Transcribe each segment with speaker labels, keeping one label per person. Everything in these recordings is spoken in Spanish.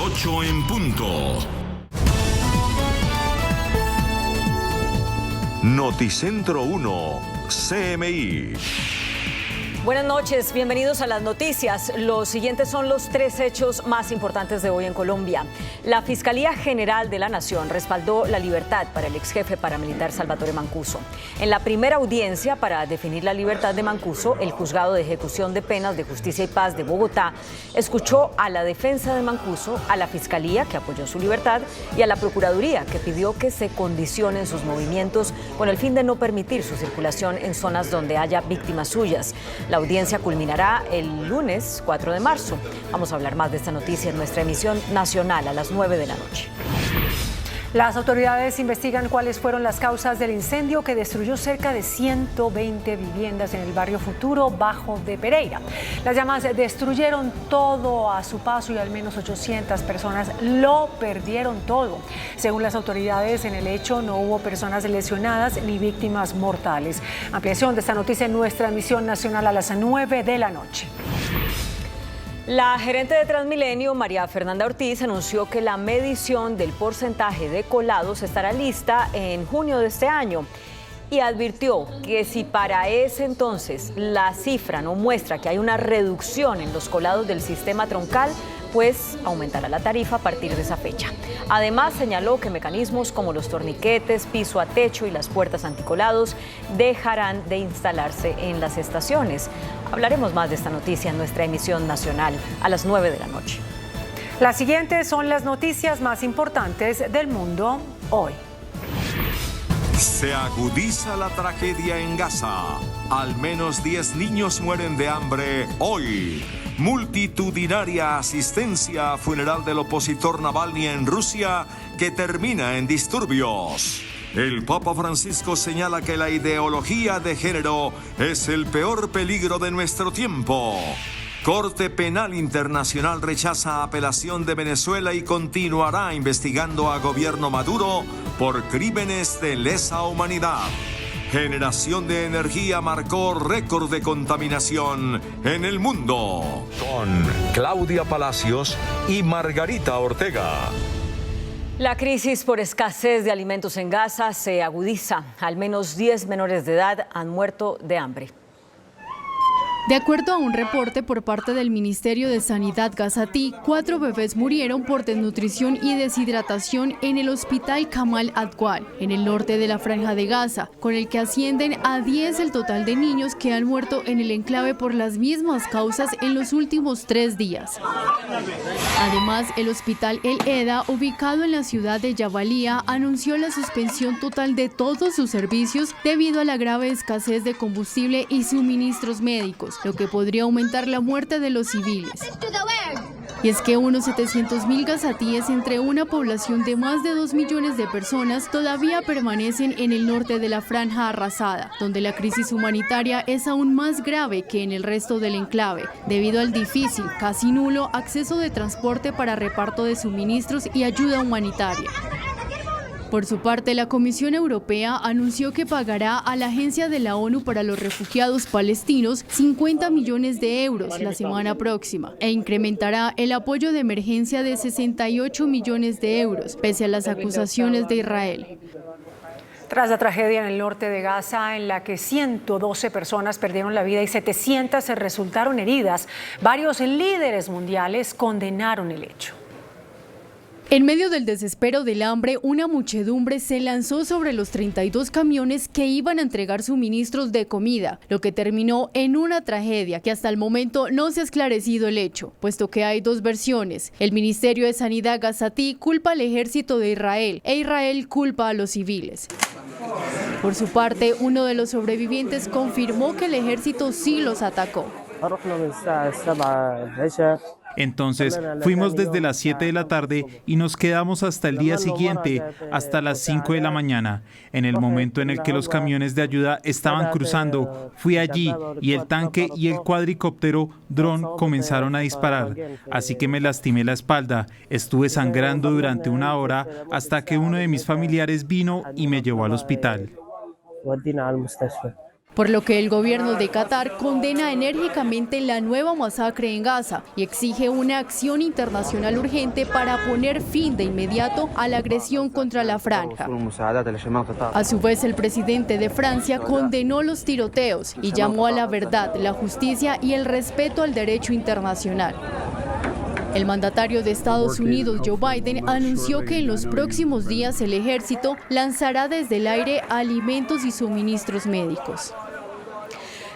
Speaker 1: 8 en punto. Noticentro 1, CMI.
Speaker 2: Buenas noches, bienvenidos a las noticias. Los siguientes son los 3 hechos más importantes de hoy en Colombia. La Fiscalía General de la Nación respaldó la libertad para el exjefe paramilitar Salvatore Mancuso. En la primera audiencia para definir la libertad de Mancuso, el Juzgado de Ejecución de Penas de Justicia y Paz de Bogotá escuchó a la defensa de Mancuso, a la Fiscalía, que apoyó su libertad, y a la Procuraduría, que pidió que se condicionen sus movimientos con el fin de no permitir su circulación en zonas donde haya víctimas suyas. La audiencia culminará el lunes 4 de marzo. Vamos a hablar más de esta noticia en nuestra emisión nacional a las 9 de la noche.
Speaker 3: Las autoridades investigan cuáles fueron las causas del incendio que destruyó cerca de 120 viviendas en el barrio Futuro Bajo de Pereira. Las llamas destruyeron todo a su paso y al menos 800 personas lo perdieron todo. Según las autoridades, en el hecho no hubo personas lesionadas ni víctimas mortales. Ampliación de esta noticia en nuestra emisión nacional a las 9 de la noche.
Speaker 2: La gerente de Transmilenio, María Fernanda Ortiz, anunció que la medición del porcentaje de colados estará lista en junio de este año y advirtió que si para ese entonces la cifra no muestra que hay una reducción en los colados del sistema troncal, pues aumentará la tarifa a partir de esa fecha. Además, señaló que mecanismos como los torniquetes, piso a techo y las puertas anticolados dejarán de instalarse en las estaciones. Hablaremos más de esta noticia en nuestra emisión nacional a las 9 de la noche.
Speaker 3: Las siguientes son las noticias más importantes del mundo hoy.
Speaker 1: Se agudiza la tragedia en Gaza. Al menos 10 niños mueren de hambre hoy. Multitudinaria asistencia a funeral del opositor Navalny en Rusia que termina en disturbios. El Papa Francisco señala que la ideología de género es el peor peligro de nuestro tiempo. Corte Penal Internacional rechaza apelación de Venezuela y continuará investigando a gobierno Maduro por crímenes de lesa humanidad. Generación de energía marcó récord de contaminación en el mundo. Con Claudia Palacios y Margarita Ortega.
Speaker 2: La crisis por escasez de alimentos en Gaza se agudiza. Al menos 10 menores de edad han muerto de hambre.
Speaker 4: De acuerdo a un reporte por parte del Ministerio de Sanidad gazatí, 4 bebés murieron por desnutrición y deshidratación en el hospital Kamal Adwal, en el norte de la Franja de Gaza, con el que ascienden a 10 el total de niños que han muerto en el enclave por las mismas causas en los últimos 3 días. Además, el hospital El Eda, ubicado en la ciudad de Jabalía, anunció la suspensión total de todos sus servicios debido a la grave escasez de combustible y suministros médicos, lo que podría aumentar la muerte de los civiles. Y es que unos 700.000 gazatíes, entre una población de más de 2 millones de personas, todavía permanecen en el norte de la franja arrasada, donde la crisis humanitaria es aún más grave que en el resto del enclave, debido al difícil, casi nulo, acceso de transporte para reparto de suministros y ayuda humanitaria. Por su parte, la Comisión Europea anunció que pagará a la Agencia de la ONU para los Refugiados Palestinos 50 millones de euros la semana próxima e incrementará el apoyo de emergencia de 68 millones de euros, pese a las acusaciones de Israel.
Speaker 3: Tras la tragedia en el norte de Gaza, en la que 112 personas perdieron la vida y 700 resultaron heridas, varios líderes mundiales condenaron el hecho.
Speaker 4: En medio del desespero del hambre, una muchedumbre se lanzó sobre los 32 camiones que iban a entregar suministros de comida, lo que terminó en una tragedia que hasta el momento no se ha esclarecido el hecho, puesto que hay 2 versiones. El Ministerio de Sanidad gazatí culpa al ejército de Israel e Israel culpa a los civiles. Por su parte, uno de los sobrevivientes confirmó que el ejército sí los atacó.
Speaker 5: Entonces fuimos desde las 7 de la tarde y nos quedamos hasta el día siguiente, hasta las 5 de la mañana. En el momento en el que los camiones de ayuda estaban cruzando, fui allí y el tanque y el cuadricóptero dron comenzaron a disparar. Así que me lastimé la espalda. Estuve sangrando durante 1 hora hasta que uno de mis familiares vino y me llevó al hospital.
Speaker 4: por lo que el gobierno de Qatar condena enérgicamente la nueva masacre en Gaza y exige una acción internacional urgente para poner fin de inmediato a la agresión contra la franja. A su vez, el presidente de Francia condenó los tiroteos y llamó a la verdad, la justicia y el respeto al derecho internacional. El mandatario de Estados Unidos, Joe Biden, anunció que en los próximos días el ejército lanzará desde el aire alimentos y suministros médicos.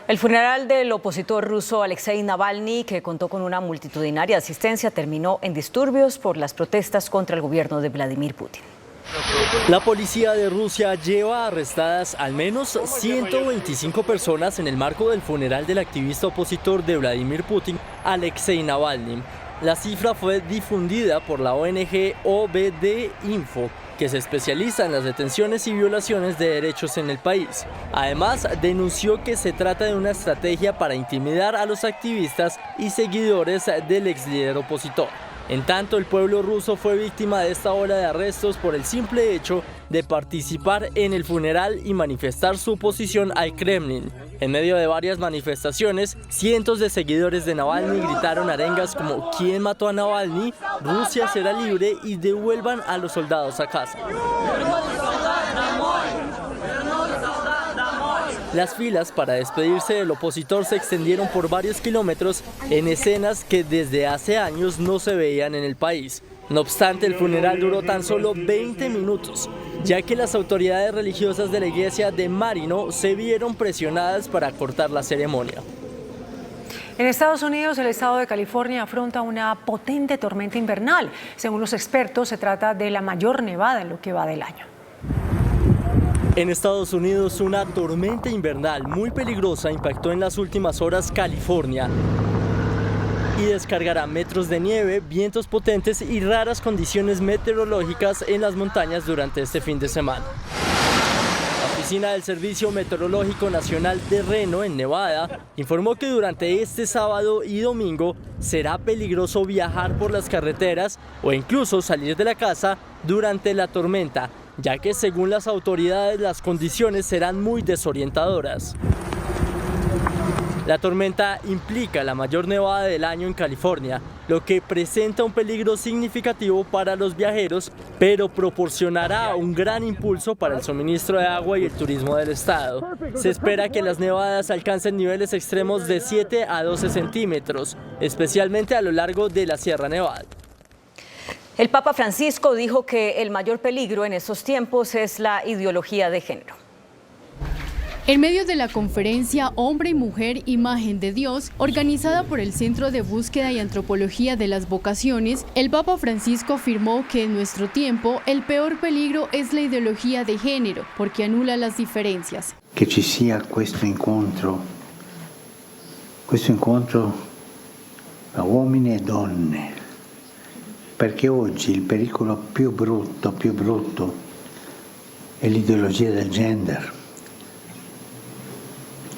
Speaker 2: El funeral del opositor ruso Alexei Navalny, que contó con una multitudinaria asistencia, terminó en disturbios por las protestas contra el gobierno de Vladimir Putin.
Speaker 6: La policía de Rusia lleva arrestadas al menos 125 personas en el marco del funeral del activista opositor de Vladimir Putin, Alexei Navalny. La cifra fue difundida por la ONG OVD Info, que se especializa en las detenciones y violaciones de derechos en el país. Además, denunció que se trata de una estrategia para intimidar a los activistas y seguidores del ex líder opositor. En tanto, el pueblo ruso fue víctima de esta ola de arrestos por el simple hecho de participar en el funeral y manifestar su oposición al Kremlin. En medio de varias manifestaciones, cientos de seguidores de Navalny gritaron arengas como ¿quién mató a Navalny?, Rusia será libre y devuelvan a los soldados a casa. Las filas para despedirse del opositor se extendieron por varios kilómetros en escenas que desde hace años no se veían en el país. No obstante, el funeral duró tan solo 20 minutos, ya que las autoridades religiosas de la iglesia de Marino se vieron presionadas para cortar la ceremonia.
Speaker 3: En Estados Unidos, el estado de California afronta una potente tormenta invernal. Según los expertos, se trata de la mayor nevada en lo que va del año.
Speaker 6: En Estados Unidos, una tormenta invernal muy peligrosa impactó en las últimas horas California y descargará metros de nieve, vientos potentes y raras condiciones meteorológicas en las montañas durante este fin de semana. La oficina del Servicio Meteorológico Nacional de Reno, en Nevada, informó que durante este sábado y domingo será peligroso viajar por las carreteras o incluso salir de la casa durante la tormenta, ya que según las autoridades las condiciones serán muy desorientadoras. La tormenta implica la mayor nevada del año en California, lo que presenta un peligro significativo para los viajeros, pero proporcionará un gran impulso para el suministro de agua y el turismo del estado. Se espera que las nevadas alcancen niveles extremos de 7 a 12 centímetros, especialmente a lo largo de la Sierra Nevada.
Speaker 2: El Papa Francisco dijo que el mayor peligro en estos tiempos es la ideología de género.
Speaker 4: En medio de la conferencia Hombre y Mujer, Imagen de Dios, organizada por el Centro de Búsqueda y Antropología de las Vocaciones, el Papa Francisco afirmó que en nuestro tiempo el peor peligro es la ideología de género, porque anula las diferencias.
Speaker 7: Que ci sia questo incontro tra uomini e donne, perché oggi il pericolo più brutto è l'ideologia del gender,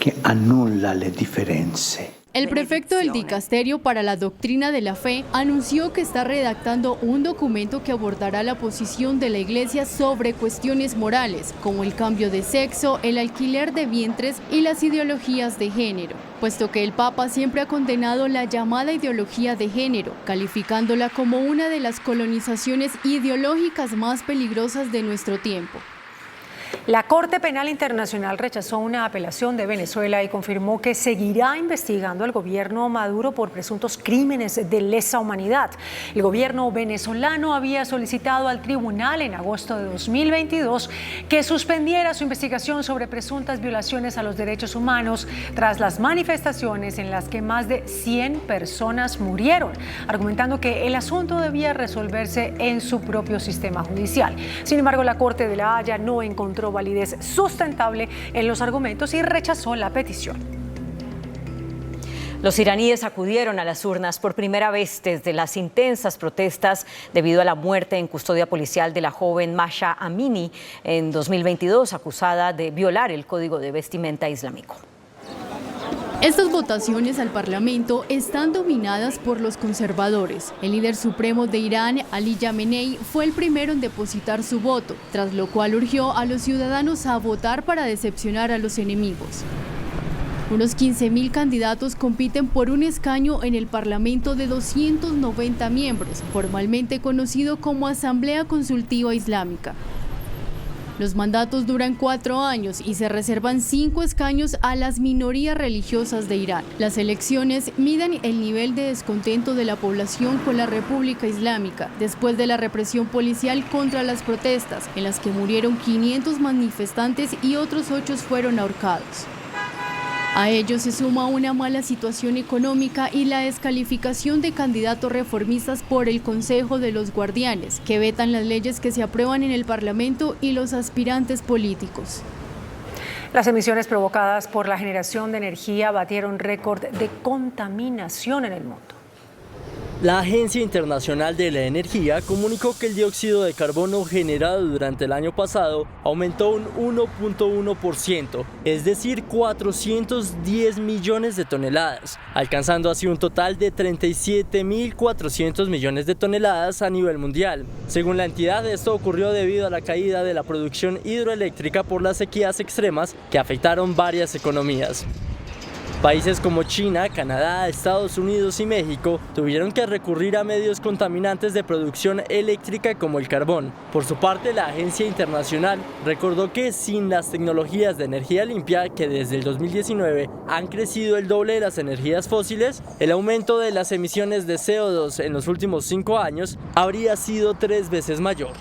Speaker 7: que anula le diferencias.
Speaker 4: El prefecto del Dicasterio para la Doctrina de la Fe anunció que está redactando un documento que abordará la posición de la Iglesia sobre cuestiones morales, como el cambio de sexo, el alquiler de vientres y las ideologías de género, puesto que el Papa siempre ha condenado la llamada ideología de género, calificándola como una de las colonizaciones ideológicas más peligrosas de nuestro tiempo.
Speaker 3: La Corte Penal Internacional rechazó una apelación de Venezuela y confirmó que seguirá investigando al gobierno Maduro por presuntos crímenes de lesa humanidad. El gobierno venezolano había solicitado al tribunal en agosto de 2022 que suspendiera su investigación sobre presuntas violaciones a los derechos humanos tras las manifestaciones en las que más de 100 personas murieron, argumentando que el asunto debía resolverse en su propio sistema judicial. Sin embargo, la Corte de La Haya no encontró validez sustentable en los argumentos y rechazó la petición.
Speaker 2: Los iraníes acudieron a las urnas por primera vez desde las intensas protestas debido a la muerte en custodia policial de la joven Mahsa Amini en 2022, acusada de violar el código de vestimenta islámico.
Speaker 4: Estas votaciones al Parlamento están dominadas por los conservadores. El líder supremo de Irán, Ali Khamenei, fue el primero en depositar su voto, tras lo cual urgió a los ciudadanos a votar para decepcionar a los enemigos. Unos 15.000 candidatos compiten por un escaño en el Parlamento de 290 miembros, formalmente conocido como Asamblea Consultiva Islámica. Los mandatos duran 4 años y se reservan 5 escaños a las minorías religiosas de Irán. Las elecciones miden el nivel de descontento de la población con la República Islámica después de la represión policial contra las protestas, en las que murieron 500 manifestantes y otros 8 fueron ahorcados. A ello se suma una mala situación económica y la descalificación de candidatos reformistas por el Consejo de los Guardianes, que vetan las leyes que se aprueban en el Parlamento y los aspirantes políticos.
Speaker 3: Las emisiones provocadas por la generación de energía batieron récord de contaminación en el mundo.
Speaker 6: La Agencia Internacional de la Energía comunicó que el dióxido de carbono generado durante el año pasado aumentó un 1.1%, es decir, 410 millones de toneladas, alcanzando así un total de 37.400 millones de toneladas a nivel mundial. Según la entidad, esto ocurrió debido a la caída de la producción hidroeléctrica por las sequías extremas que afectaron varias economías. Países como China, Canadá, Estados Unidos y México tuvieron que recurrir a medios contaminantes de producción eléctrica como el carbón. Por su parte, la Agencia Internacional recordó que sin las tecnologías de energía limpia, que desde el 2019 han crecido el doble de las energías fósiles, el aumento de las emisiones de CO2 en los últimos 5 años habría sido 3 veces mayor.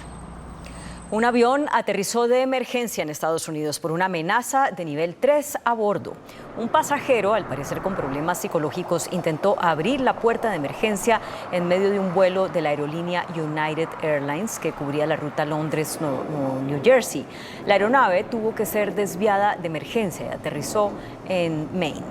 Speaker 2: Un avión aterrizó de emergencia en Estados Unidos por una amenaza de nivel 3 a bordo. Un pasajero, al parecer con problemas psicológicos, intentó abrir la puerta de emergencia en medio de un vuelo de la aerolínea United Airlines que cubría la ruta Londres-New Jersey. La aeronave tuvo que ser desviada de emergencia y aterrizó en Maine.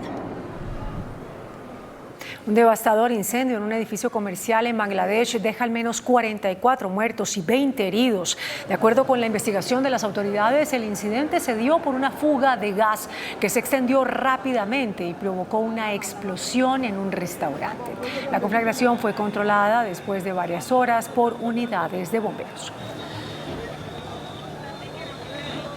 Speaker 3: Un devastador incendio en un edificio comercial en Bangladesh deja al menos 44 muertos y 20 heridos. De acuerdo con la investigación de las autoridades, el incidente se dio por una fuga de gas que se extendió rápidamente y provocó una explosión en un restaurante. La conflagración fue controlada después de varias horas por unidades de bomberos.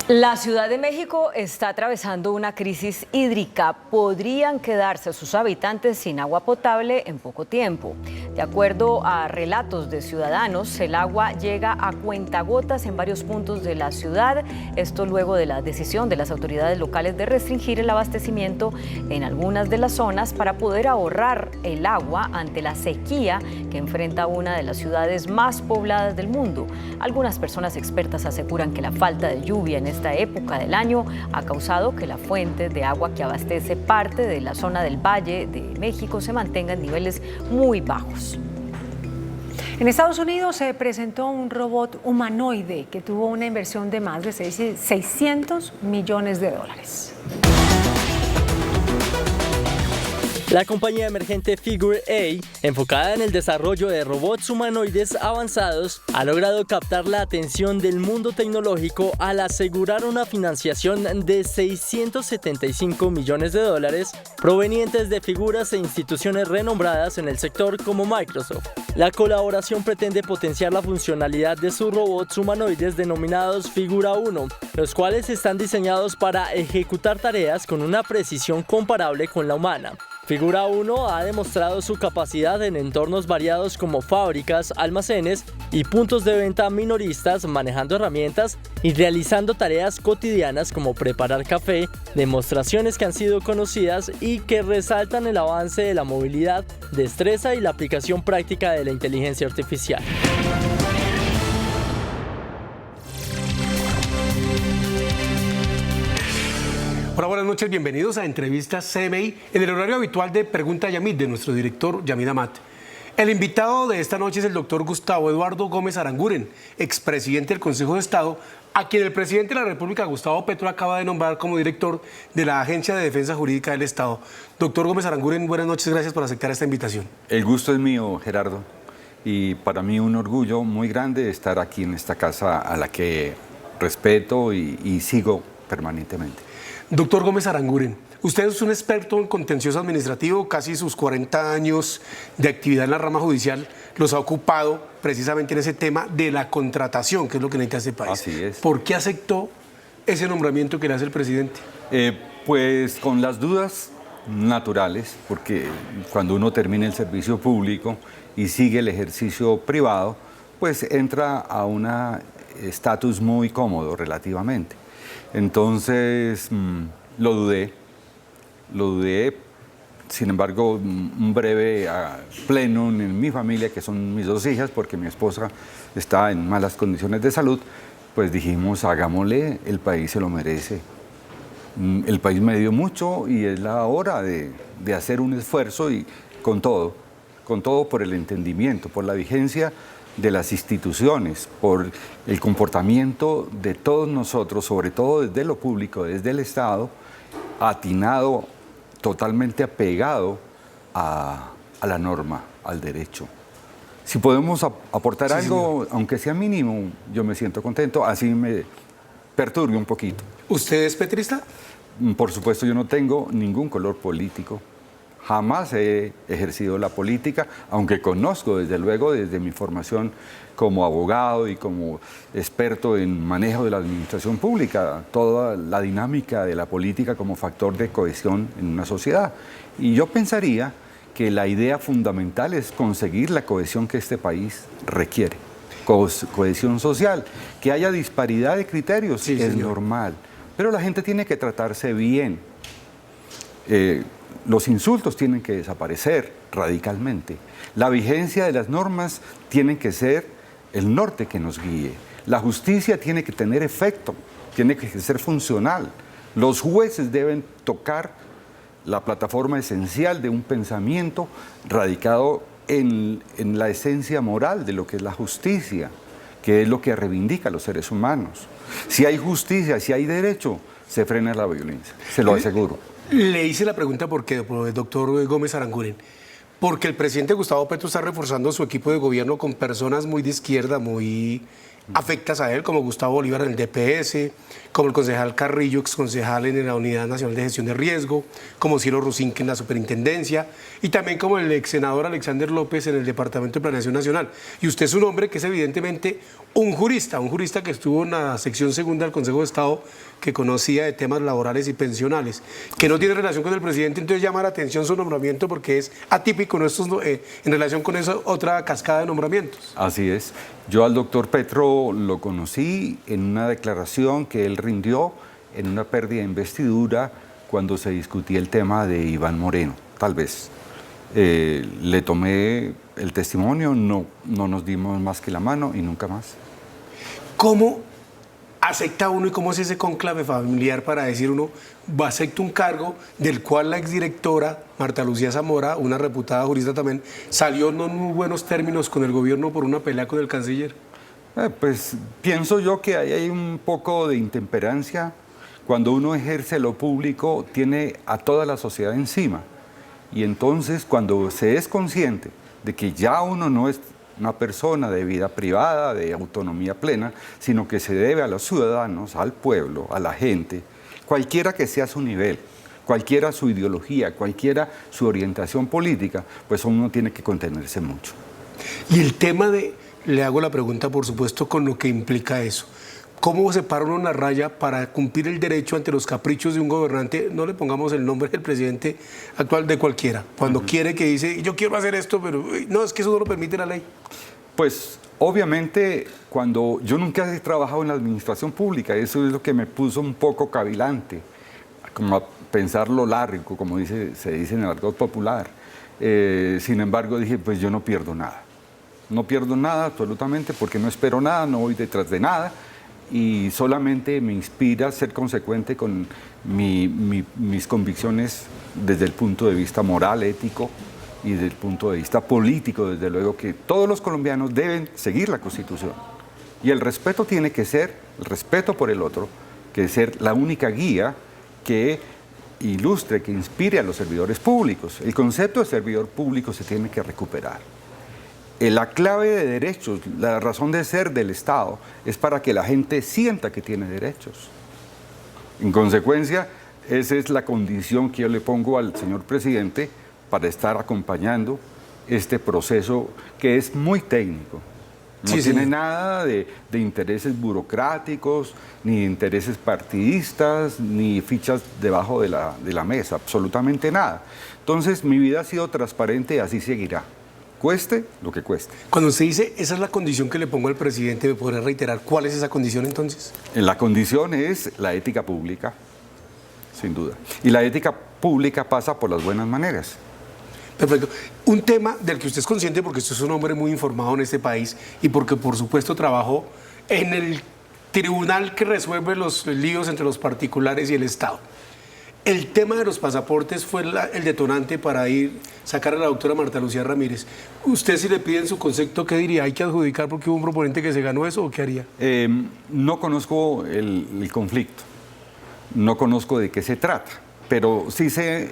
Speaker 2: La Ciudad de México está atravesando una crisis hídrica. Podrían quedarse sus habitantes sin agua potable en poco tiempo. De acuerdo a relatos de ciudadanos, el agua llega a cuentagotas en varios puntos de la ciudad. Esto luego de la decisión de las autoridades locales de restringir el abastecimiento en algunas de las zonas para poder ahorrar el agua ante la sequía que enfrenta una de las ciudades más pobladas del mundo. Algunas personas expertas aseguran que la falta de lluvia en esta época del año ha causado que la fuente de agua que abastece parte de la zona del Valle de México se mantenga en niveles muy bajos.
Speaker 3: En Estados Unidos se presentó un robot humanoide que tuvo una inversión de más de 600 millones de dólares.
Speaker 6: La compañía emergente Figure A, enfocada en el desarrollo de robots humanoides avanzados, ha logrado captar la atención del mundo tecnológico al asegurar una financiación de 675 millones de dólares provenientes de figuras e instituciones renombradas en el sector como Microsoft. La colaboración pretende potenciar la funcionalidad de sus robots humanoides denominados Figura 1, los cuales están diseñados para ejecutar tareas con una precisión comparable con la humana. Figura 1 ha demostrado su capacidad en entornos variados como fábricas, almacenes y puntos de venta minoristas, manejando herramientas y realizando tareas cotidianas como preparar café, demostraciones que han sido conocidas y que resaltan el avance de la movilidad, destreza y la aplicación práctica de la inteligencia artificial.
Speaker 8: Hola, buenas noches, bienvenidos a Entrevistas CMI en el horario habitual de Pregunta Yamid de nuestro director Yamid Amat. El invitado de esta noche es el doctor Gustavo Eduardo Gómez Aranguren, expresidente del Consejo de Estado, a quien el presidente de la República, Gustavo Petro, acaba de nombrar como director de la Agencia de Defensa Jurídica del Estado. Doctor Gómez Aranguren, buenas noches, gracias por aceptar esta invitación.
Speaker 9: El gusto es mío, Gerardo, y para mí un orgullo muy grande estar aquí en esta casa a la que respeto y sigo permanentemente.
Speaker 8: Doctor Gómez Aranguren, usted es un experto en contencioso administrativo, casi sus 40 años de actividad en la rama judicial los ha ocupado precisamente en ese tema de la contratación, que es lo que necesita este país.
Speaker 9: Así es.
Speaker 8: ¿Por qué aceptó ese nombramiento que le hace el presidente?
Speaker 9: Pues con las dudas naturales, porque cuando uno termina el servicio público y sigue el ejercicio privado, pues entra a un estatus muy cómodo relativamente. Entonces lo dudé, sin embargo un breve pleno en mi familia, que son mis 2 hijas, porque mi esposa está en malas condiciones de salud, pues dijimos, hagámosle, el país se lo merece. El país me dio mucho y es la hora de hacer un esfuerzo y con todo por el entendimiento, por la vigencia de las instituciones, por el comportamiento de todos nosotros, sobre todo desde lo público, desde el Estado, atinado, totalmente apegado a la norma, al derecho. Si podemos aportar algo, aunque sea mínimo, yo me siento contento, así me perturbe un poquito.
Speaker 8: ¿Usted es petrista?
Speaker 9: Por supuesto, yo no tengo ningún color político. Jamás he ejercido la política, aunque conozco, desde luego, desde mi formación como abogado y como experto en manejo de la administración pública, toda la dinámica de la política como factor de cohesión en una sociedad. Y yo pensaría que la idea fundamental es conseguir la cohesión que este país requiere. Cohesión social, que haya disparidad de criterios, sí, es normal, pero la gente tiene que tratarse bien. Los insultos tienen que desaparecer radicalmente. La vigencia de las normas tiene que ser el norte que nos guíe. La justicia tiene que tener efecto, tiene que ser funcional. Los jueces deben tocar la plataforma esencial de un pensamiento radicado en la esencia moral de lo que es la justicia, que es lo que reivindica a los seres humanos. Si hay justicia, si hay derecho, se frena la violencia, se lo aseguro.
Speaker 8: Le hice la pregunta por qué, doctor Gómez Aranguren. Porque el presidente Gustavo Petro está reforzando su equipo de gobierno con personas muy de izquierda, muy afectas a él, como Gustavo Bolívar en el DPS, como el concejal Carrillo, exconcejal en la Unidad Nacional de Gestión de Riesgo, como Cielo Rusinque en la Superintendencia, y también como el ex senador Alexander López en el Departamento de Planeación Nacional. Y usted es un hombre que es evidentemente un jurista que estuvo en la sección segunda del Consejo de Estado, que conocía de temas laborales y pensionales, que no tiene relación con el presidente, entonces llama la atención su nombramiento porque es atípico en relación con esa otra cascada de nombramientos.
Speaker 9: Así es. Yo al doctor Petro lo conocí en una declaración que él rindió en una pérdida de investidura cuando se discutía el tema de Iván Moreno, tal vez. Le tomé el testimonio, no nos dimos más que la mano y nunca más.
Speaker 8: ¿Cómo acepta uno y cómo es ese cónclave familiar para decir uno, acepta un cargo del cual la exdirectora Marta Lucía Zamora, una reputada jurista también, salió no en muy buenos términos con el gobierno por una pelea con el canciller?
Speaker 9: Pues pienso yo que hay un poco de intemperancia. Cuando uno ejerce lo público, tiene a toda la sociedad encima. Y entonces, cuando se es consciente de que ya uno no es una persona de vida privada, de autonomía plena, sino que se debe a los ciudadanos, al pueblo, a la gente, cualquiera que sea su nivel, cualquiera su ideología, cualquiera su orientación política, pues uno tiene que contenerse mucho.
Speaker 8: Y el tema le hago la pregunta, por supuesto, con lo que implica eso. ¿Cómo se para uno una raya para cumplir el derecho ante los caprichos de un gobernante? No le pongamos el nombre del presidente actual, de cualquiera. Cuando quiere, que dice, yo quiero hacer esto, pero no, es que eso no lo permite la ley.
Speaker 9: Pues obviamente, cuando yo nunca he trabajado en la administración pública, eso es lo que me puso un poco cavilante, como a pensar lo largo, como se dice en el argot popular. Sin embargo, dije, pues yo no pierdo nada. No pierdo nada absolutamente porque no espero nada, no voy detrás de nada. Y solamente me inspira a ser consecuente con mis convicciones desde el punto de vista moral, ético y desde el punto de vista político, desde luego que todos los colombianos deben seguir la Constitución. Y el respeto tiene que ser, el respeto por el otro, que ser la única guía que ilustre, que inspire a los servidores públicos. El concepto de servidor público se tiene que recuperar. La clave de derechos, la razón de ser del Estado, es para que la gente sienta que tiene derechos. En consecuencia, esa es la condición que yo le pongo al señor presidente para estar acompañando este proceso que es muy técnico, No tiene nada de intereses burocráticos, ni de intereses partidistas, ni fichas debajo de la mesa, absolutamente nada. Entonces, mi vida ha sido transparente y así seguirá, cueste lo que cueste.
Speaker 8: Cuando usted dice, esa es la condición que le pongo al presidente, ¿me podrá reiterar cuál es esa condición entonces?
Speaker 9: La condición es la ética pública, sin duda. Y la ética pública pasa por las buenas maneras.
Speaker 8: Perfecto. Un tema del que usted es consciente porque usted es un hombre muy informado en este país y porque por supuesto trabajó en el tribunal que resuelve los líos entre los particulares y el Estado. El tema de los pasaportes fue el detonante para sacar a la doctora Marta Lucía Ramírez. ¿Usted si le piden su concepto, qué diría? ¿Hay que adjudicar porque hubo un proponente que se ganó eso o qué haría?
Speaker 9: No conozco el conflicto, no conozco de qué se trata, pero sí sé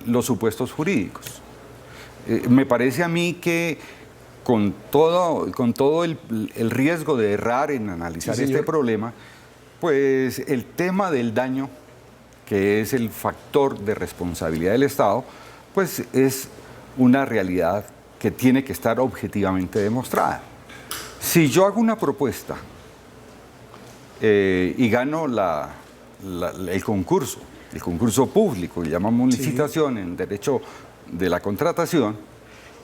Speaker 9: los supuestos jurídicos. Me parece a mí que con todo el riesgo de errar en analizar este problema, pues el tema del daño, que es el factor de responsabilidad del Estado, pues es una realidad que tiene que estar objetivamente demostrada. Si yo hago una propuesta y gano el concurso público, que llamamos licitación en derecho de la contratación,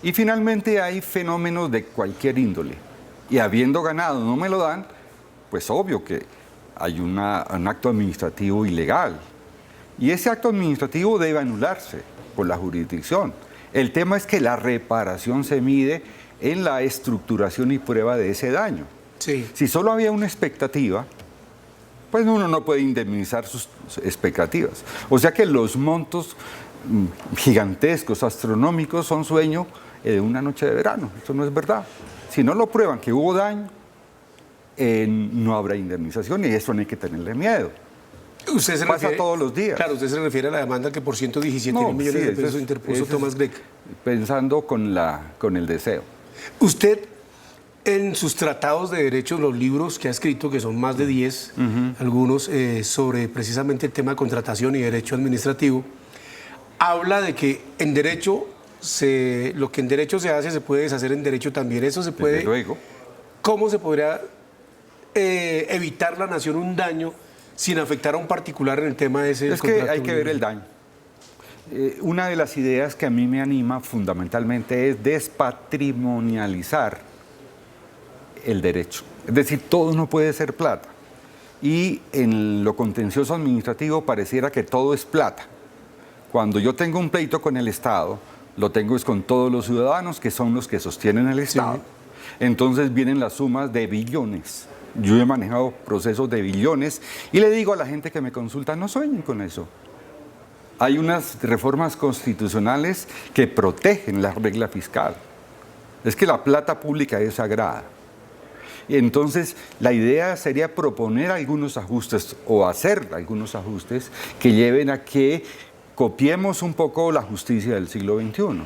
Speaker 9: y finalmente hay fenómenos de cualquier índole, y habiendo ganado no me lo dan, pues obvio que hay un acto administrativo ilegal, y ese acto administrativo debe anularse por la jurisdicción. El tema es que la reparación se mide en la estructuración y prueba de ese daño. Si solo había una expectativa, pues uno no puede indemnizar sus expectativas. O sea que los montos gigantescos, astronómicos, son sueño de una noche de verano. Eso no es verdad. Si no lo prueban que hubo daño, no habrá indemnización y eso no hay que tenerle miedo.
Speaker 8: Usted se
Speaker 9: pasa todos los días.
Speaker 8: Claro, usted se refiere a la demanda que por 117.000 millones de pesos interpuso Tomás Gleck.
Speaker 9: Pensando con el deseo.
Speaker 8: Usted, en sus tratados de derechos, los libros que ha escrito, que son más de 10, algunos sobre precisamente el tema de contratación y derecho administrativo, habla de que en derecho, lo que en derecho se hace, se puede deshacer en derecho también. Eso se puede...
Speaker 9: Desde luego.
Speaker 8: ¿Cómo se podría evitar la nación un daño sin afectar a un particular en el tema de ese contrato?
Speaker 9: Es que hay que ver el daño. Una de las ideas que a mí me anima fundamentalmente es despatrimonializar el derecho. Es decir, todo no puede ser plata. Y en lo contencioso administrativo pareciera que todo es plata. Cuando yo tengo un pleito con el Estado, lo tengo es con todos los ciudadanos que son los que sostienen el Estado. Entonces vienen las sumas de billones. Yo he manejado procesos de billones y le digo a la gente que me consulta, no sueñen con eso. Hay unas reformas constitucionales que protegen la regla fiscal. Es que la plata pública es sagrada. Y entonces la idea sería proponer algunos ajustes o hacer algunos ajustes que lleven a que copiemos un poco la justicia del siglo XXI,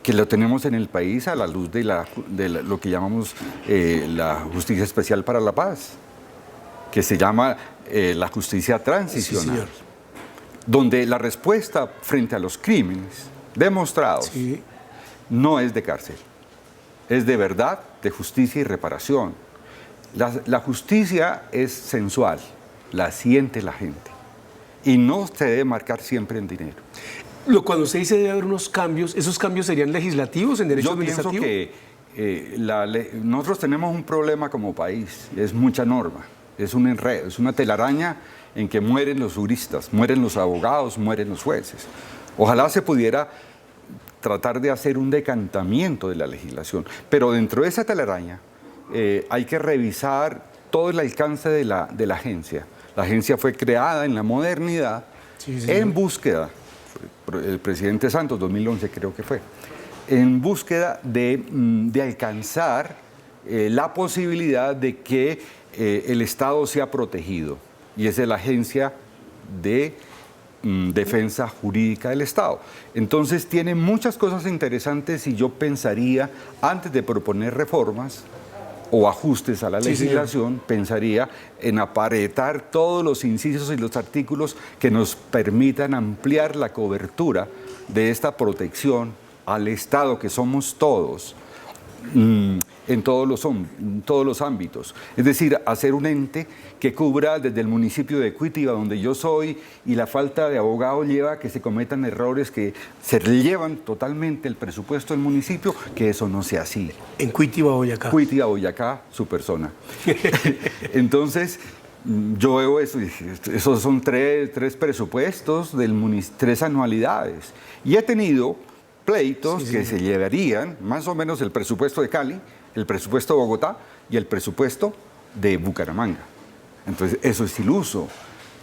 Speaker 9: que lo tenemos en el país a la luz de lo que llamamos la justicia especial para la paz, que se llama la justicia transicional, donde la respuesta frente a los crímenes demostrados no es de cárcel, es de verdad, de justicia y reparación. La justicia es sensual, la siente la gente y no se debe marcar siempre en dinero.
Speaker 8: Cuando usted dice debe haber unos cambios, ¿esos cambios serían legislativos en derecho administrativo?
Speaker 9: Yo pienso que nosotros tenemos un problema como país, es mucha norma, es un enredo, es una telaraña en que mueren los juristas, mueren los abogados, mueren los jueces. Ojalá se pudiera tratar de hacer un decantamiento de la legislación, pero dentro de esa telaraña hay que revisar todo el alcance de la agencia. La agencia fue creada en la modernidad en búsqueda, el presidente Santos, 2011 creo que fue, en búsqueda de alcanzar la posibilidad de que el Estado sea protegido, y esa es la Agencia de Defensa Jurídica del Estado. Entonces tiene muchas cosas interesantes y yo pensaría, antes de proponer reformas o ajustes a la legislación, pensaría en aparetar todos los incisos y los artículos que nos permitan ampliar la cobertura de esta protección al Estado, que somos todos, en todos los ámbitos. Es decir, hacer un ente que cubra desde el municipio de Cuitiba, donde yo soy, y la falta de abogados lleva a que se cometan errores que se llevan totalmente el presupuesto del municipio, que eso no sea así.
Speaker 8: En Cuitiba, Boyacá.
Speaker 9: Cuitiba, Boyacá, su persona. Entonces, yo veo eso, esos son tres presupuestos, 3 anualidades. Y he tenido pleitos que se llevarían más o menos el presupuesto de Cali, el presupuesto de Bogotá y el presupuesto de Bucaramanga. Entonces, eso es iluso.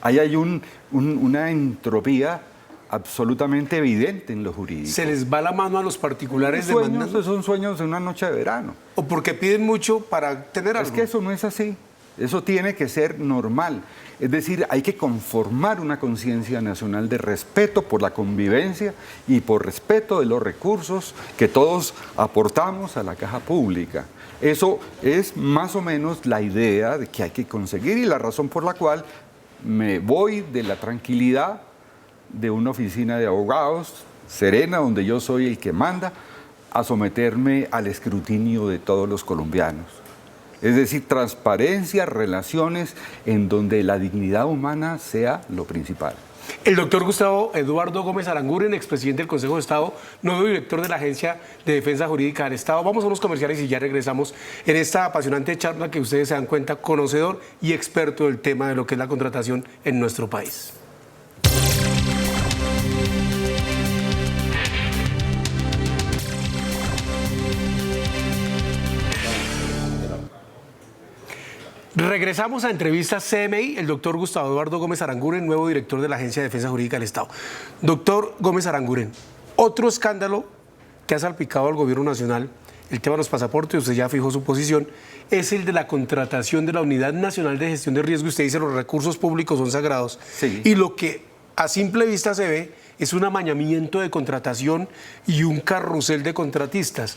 Speaker 9: Ahí hay una entropía absolutamente evidente en lo jurídico.
Speaker 8: ¿Se les va la mano a los particulares
Speaker 9: demandando? Son sueños de una noche de verano.
Speaker 8: ¿O porque piden mucho para tener algo?
Speaker 9: Es que eso no es así. Eso tiene que ser normal. Es decir, hay que conformar una conciencia nacional de respeto por la convivencia y por respeto de los recursos que todos aportamos a la caja pública. Eso es más o menos la idea de que hay que conseguir y la razón por la cual me voy de la tranquilidad de una oficina de abogados serena, donde yo soy el que manda, a someterme al escrutinio de todos los colombianos. Es decir, transparencia, relaciones en donde la dignidad humana sea lo principal.
Speaker 8: El doctor Gustavo Eduardo Gómez Aranguren, expresidente del Consejo de Estado, nuevo director de la Agencia de Defensa Jurídica del Estado. Vamos a unos comerciales y ya regresamos en esta apasionante charla que ustedes se dan cuenta, conocedor y experto del tema de lo que es la contratación en nuestro país. Regresamos a entrevistas CMI, el doctor Gustavo Eduardo Gómez Aranguren, nuevo director de la Agencia de Defensa Jurídica del Estado. Doctor Gómez Aranguren, otro escándalo que ha salpicado al gobierno nacional, el tema de los pasaportes, usted ya fijó su posición, es el de la contratación de la Unidad Nacional de Gestión de Riesgo. Usted dice los recursos públicos son sagrados.
Speaker 9: Sí.
Speaker 8: Y lo que a simple vista se ve es un amañamiento de contratación y un carrusel de contratistas.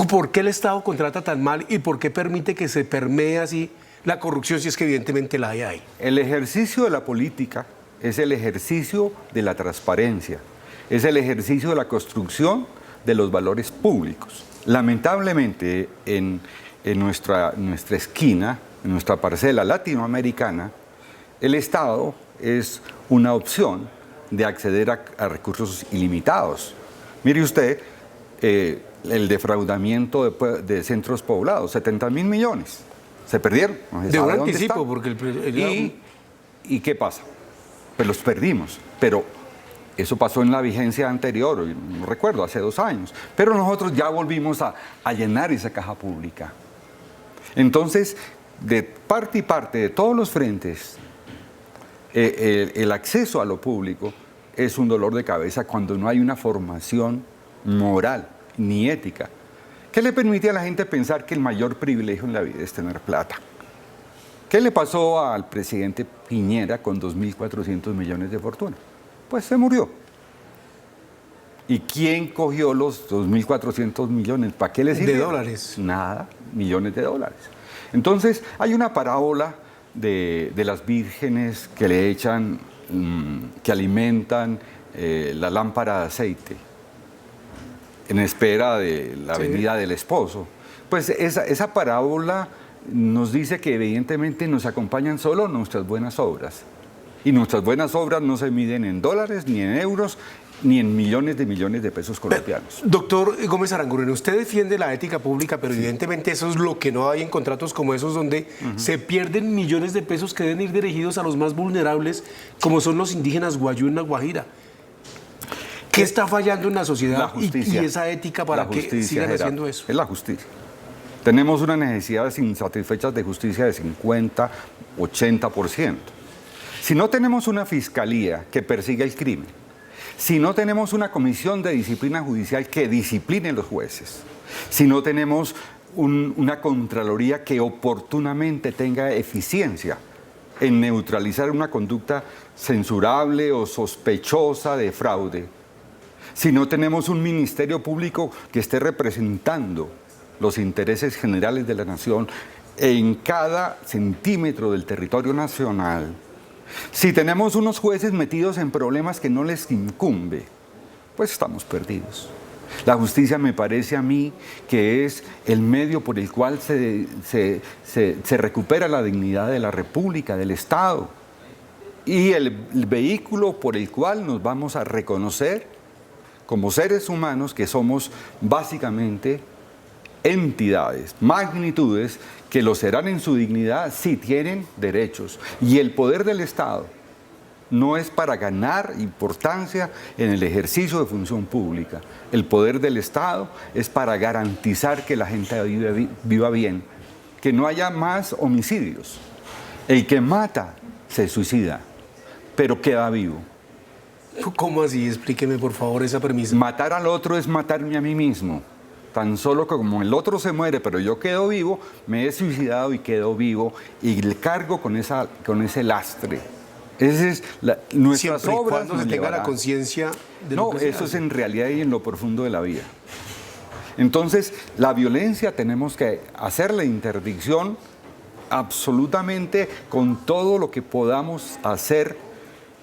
Speaker 8: ¿Por qué el Estado contrata tan mal y por qué permite que se permee así la corrupción, si es que evidentemente la hay ahí?
Speaker 9: El ejercicio de la política es el ejercicio de la transparencia, es el ejercicio de la construcción de los valores públicos. Lamentablemente, en nuestra esquina, en nuestra parcela latinoamericana, el Estado es una opción de acceder a recursos ilimitados. Mire usted, el defraudamiento de centros poblados, 70.000 millones. Se perdieron. No se
Speaker 8: de
Speaker 9: sabe
Speaker 8: un
Speaker 9: dónde
Speaker 8: anticipo,
Speaker 9: están.
Speaker 8: porque
Speaker 9: ¿Y qué pasa? Pues los perdimos, pero eso pasó en la vigencia anterior, no recuerdo, hace 2 años. Pero nosotros ya volvimos a llenar esa caja pública. Entonces, de parte y parte, de todos los frentes, el acceso a lo público es un dolor de cabeza cuando no hay una formación moral ni ética que le permite a la gente pensar que el mayor privilegio en la vida es tener plata. ¿Qué le pasó al presidente Piñera con 2.400 millones de fortuna? Pues se murió. ¿Y quién cogió los 2.400 millones? ¿Para qué le sirve?
Speaker 8: De dólares.
Speaker 9: Nada, millones de dólares. Entonces, hay una parábola de las vírgenes que le echan, que alimentan la lámpara de aceite en espera de la venida del esposo. Pues esa parábola nos dice que evidentemente nos acompañan solo nuestras buenas obras. Y nuestras buenas obras no se miden en dólares, ni en euros, ni en millones de pesos colombianos.
Speaker 8: Doctor Gómez Aranguren, usted defiende la ética pública, pero evidentemente eso es lo que no hay en contratos como esos, donde se pierden millones de pesos que deben ir dirigidos a los más vulnerables, como son los indígenas guayú en La Guajira. ¿Qué está fallando en la sociedad
Speaker 9: la justicia,
Speaker 8: y esa ética para que sigan haciendo eso?
Speaker 9: Es la justicia. Tenemos unas necesidades insatisfechas de justicia de 50, 80%. Si no tenemos una fiscalía que persiga el crimen, si no tenemos una comisión de disciplina judicial que discipline a los jueces, si no tenemos una Contraloría que oportunamente tenga eficiencia en neutralizar una conducta censurable o sospechosa de fraude, si no tenemos un ministerio público que esté representando los intereses generales de la nación en cada centímetro del territorio nacional, si tenemos unos jueces metidos en problemas que no les incumbe, pues estamos perdidos. La justicia me parece a mí que es el medio por el cual se recupera la dignidad de la República, del Estado, y el vehículo por el cual nos vamos a reconocer como seres humanos que somos básicamente entidades, magnitudes que lo serán en su dignidad si tienen derechos. Y el poder del Estado no es para ganar importancia en el ejercicio de función pública. El poder del Estado es para garantizar que la gente viva bien, que no haya más homicidios. El que mata se suicida, pero queda vivo.
Speaker 8: ¿Cómo así? Explíqueme por favor esa premisa.
Speaker 9: Matar al otro es matarme a mí mismo. Tan solo que como el otro se muere, pero yo quedo vivo, me he suicidado y quedo vivo y le cargo con ese lastre. Esa es nuestras
Speaker 8: siempre y
Speaker 9: obras
Speaker 8: cuando se tenga la conciencia de lo que se
Speaker 9: eso
Speaker 8: hace.
Speaker 9: es en realidad y en lo profundo de la vida. Entonces, la violencia tenemos que hacer la interdicción absolutamente con todo lo que podamos hacer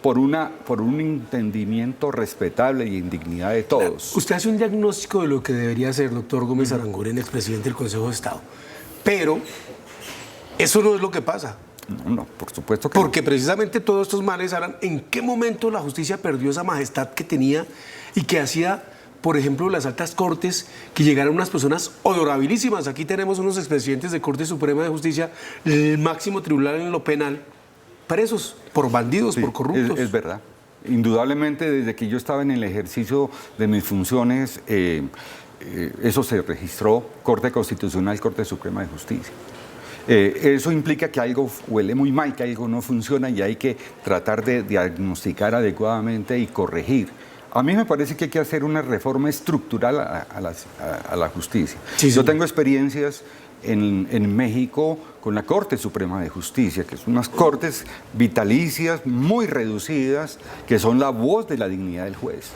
Speaker 9: por un entendimiento respetable y en dignidad de todos.
Speaker 8: Usted hace un diagnóstico de lo que debería hacer, doctor Gómez Aranguren, expresidente del Consejo de Estado, pero eso no es lo que pasa.
Speaker 9: No, por supuesto que
Speaker 8: Porque precisamente todos estos males hablan en qué momento la justicia perdió esa majestad que tenía y que hacía, por ejemplo, las altas cortes, que llegaran unas personas honorabilísimas. Aquí tenemos unos expresidentes de Corte Suprema de Justicia, el máximo tribunal en lo penal, presos por bandidos, por corruptos.
Speaker 9: Es verdad. Indudablemente, desde que yo estaba en el ejercicio de mis funciones, eso se registró, Corte Constitucional, Corte Suprema de Justicia. Eso implica que algo huele muy mal, que algo no funciona y hay que tratar de diagnosticar adecuadamente y corregir. A mí me parece que hay que hacer una reforma estructural a la justicia.
Speaker 8: Sí,
Speaker 9: Yo
Speaker 8: sí.
Speaker 9: tengo experiencias en México con la Corte Suprema de Justicia, que son unas cortes vitalicias muy reducidas, que son la voz de la dignidad del juez.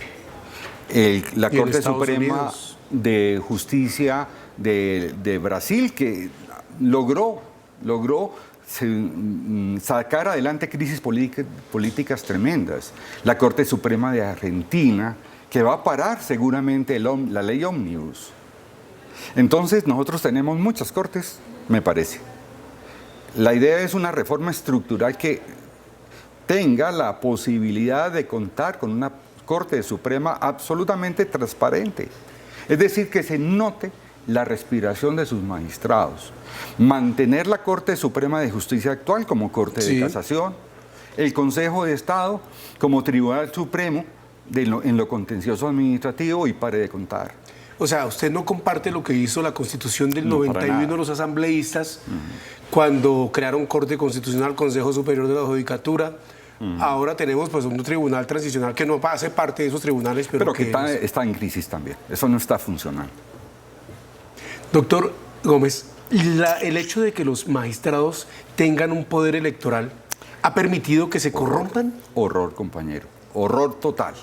Speaker 9: La
Speaker 8: Y en
Speaker 9: Corte
Speaker 8: Estados
Speaker 9: Suprema
Speaker 8: Unidos.
Speaker 9: de Justicia de Brasil, que logró sacar adelante crisis políticas tremendas. La Corte Suprema de Argentina, que va a parar seguramente la ley Ómnibus. Entonces, nosotros tenemos muchas cortes, me parece. La idea es una reforma estructural que tenga la posibilidad de contar con una Corte Suprema absolutamente transparente. Es decir, que se note la respiración de sus magistrados. Mantener la Corte Suprema de Justicia actual como Corte de Casación, el Consejo de Estado como Tribunal Supremo en lo contencioso administrativo y pare de contar.
Speaker 8: O sea, usted no comparte lo que hizo la Constitución del
Speaker 9: No, para
Speaker 8: 91
Speaker 9: nada.
Speaker 8: los asambleístas cuando crearon Corte Constitucional, Consejo Superior de la Judicatura. Ahora tenemos pues un tribunal transicional que no hace parte de esos tribunales, pero
Speaker 9: que
Speaker 8: que
Speaker 9: está en crisis también. Eso no está funcionando.
Speaker 8: Doctor Gómez, el hecho de que los magistrados tengan un poder electoral ha permitido que se corrompan.
Speaker 9: Horror, compañero. Horror total.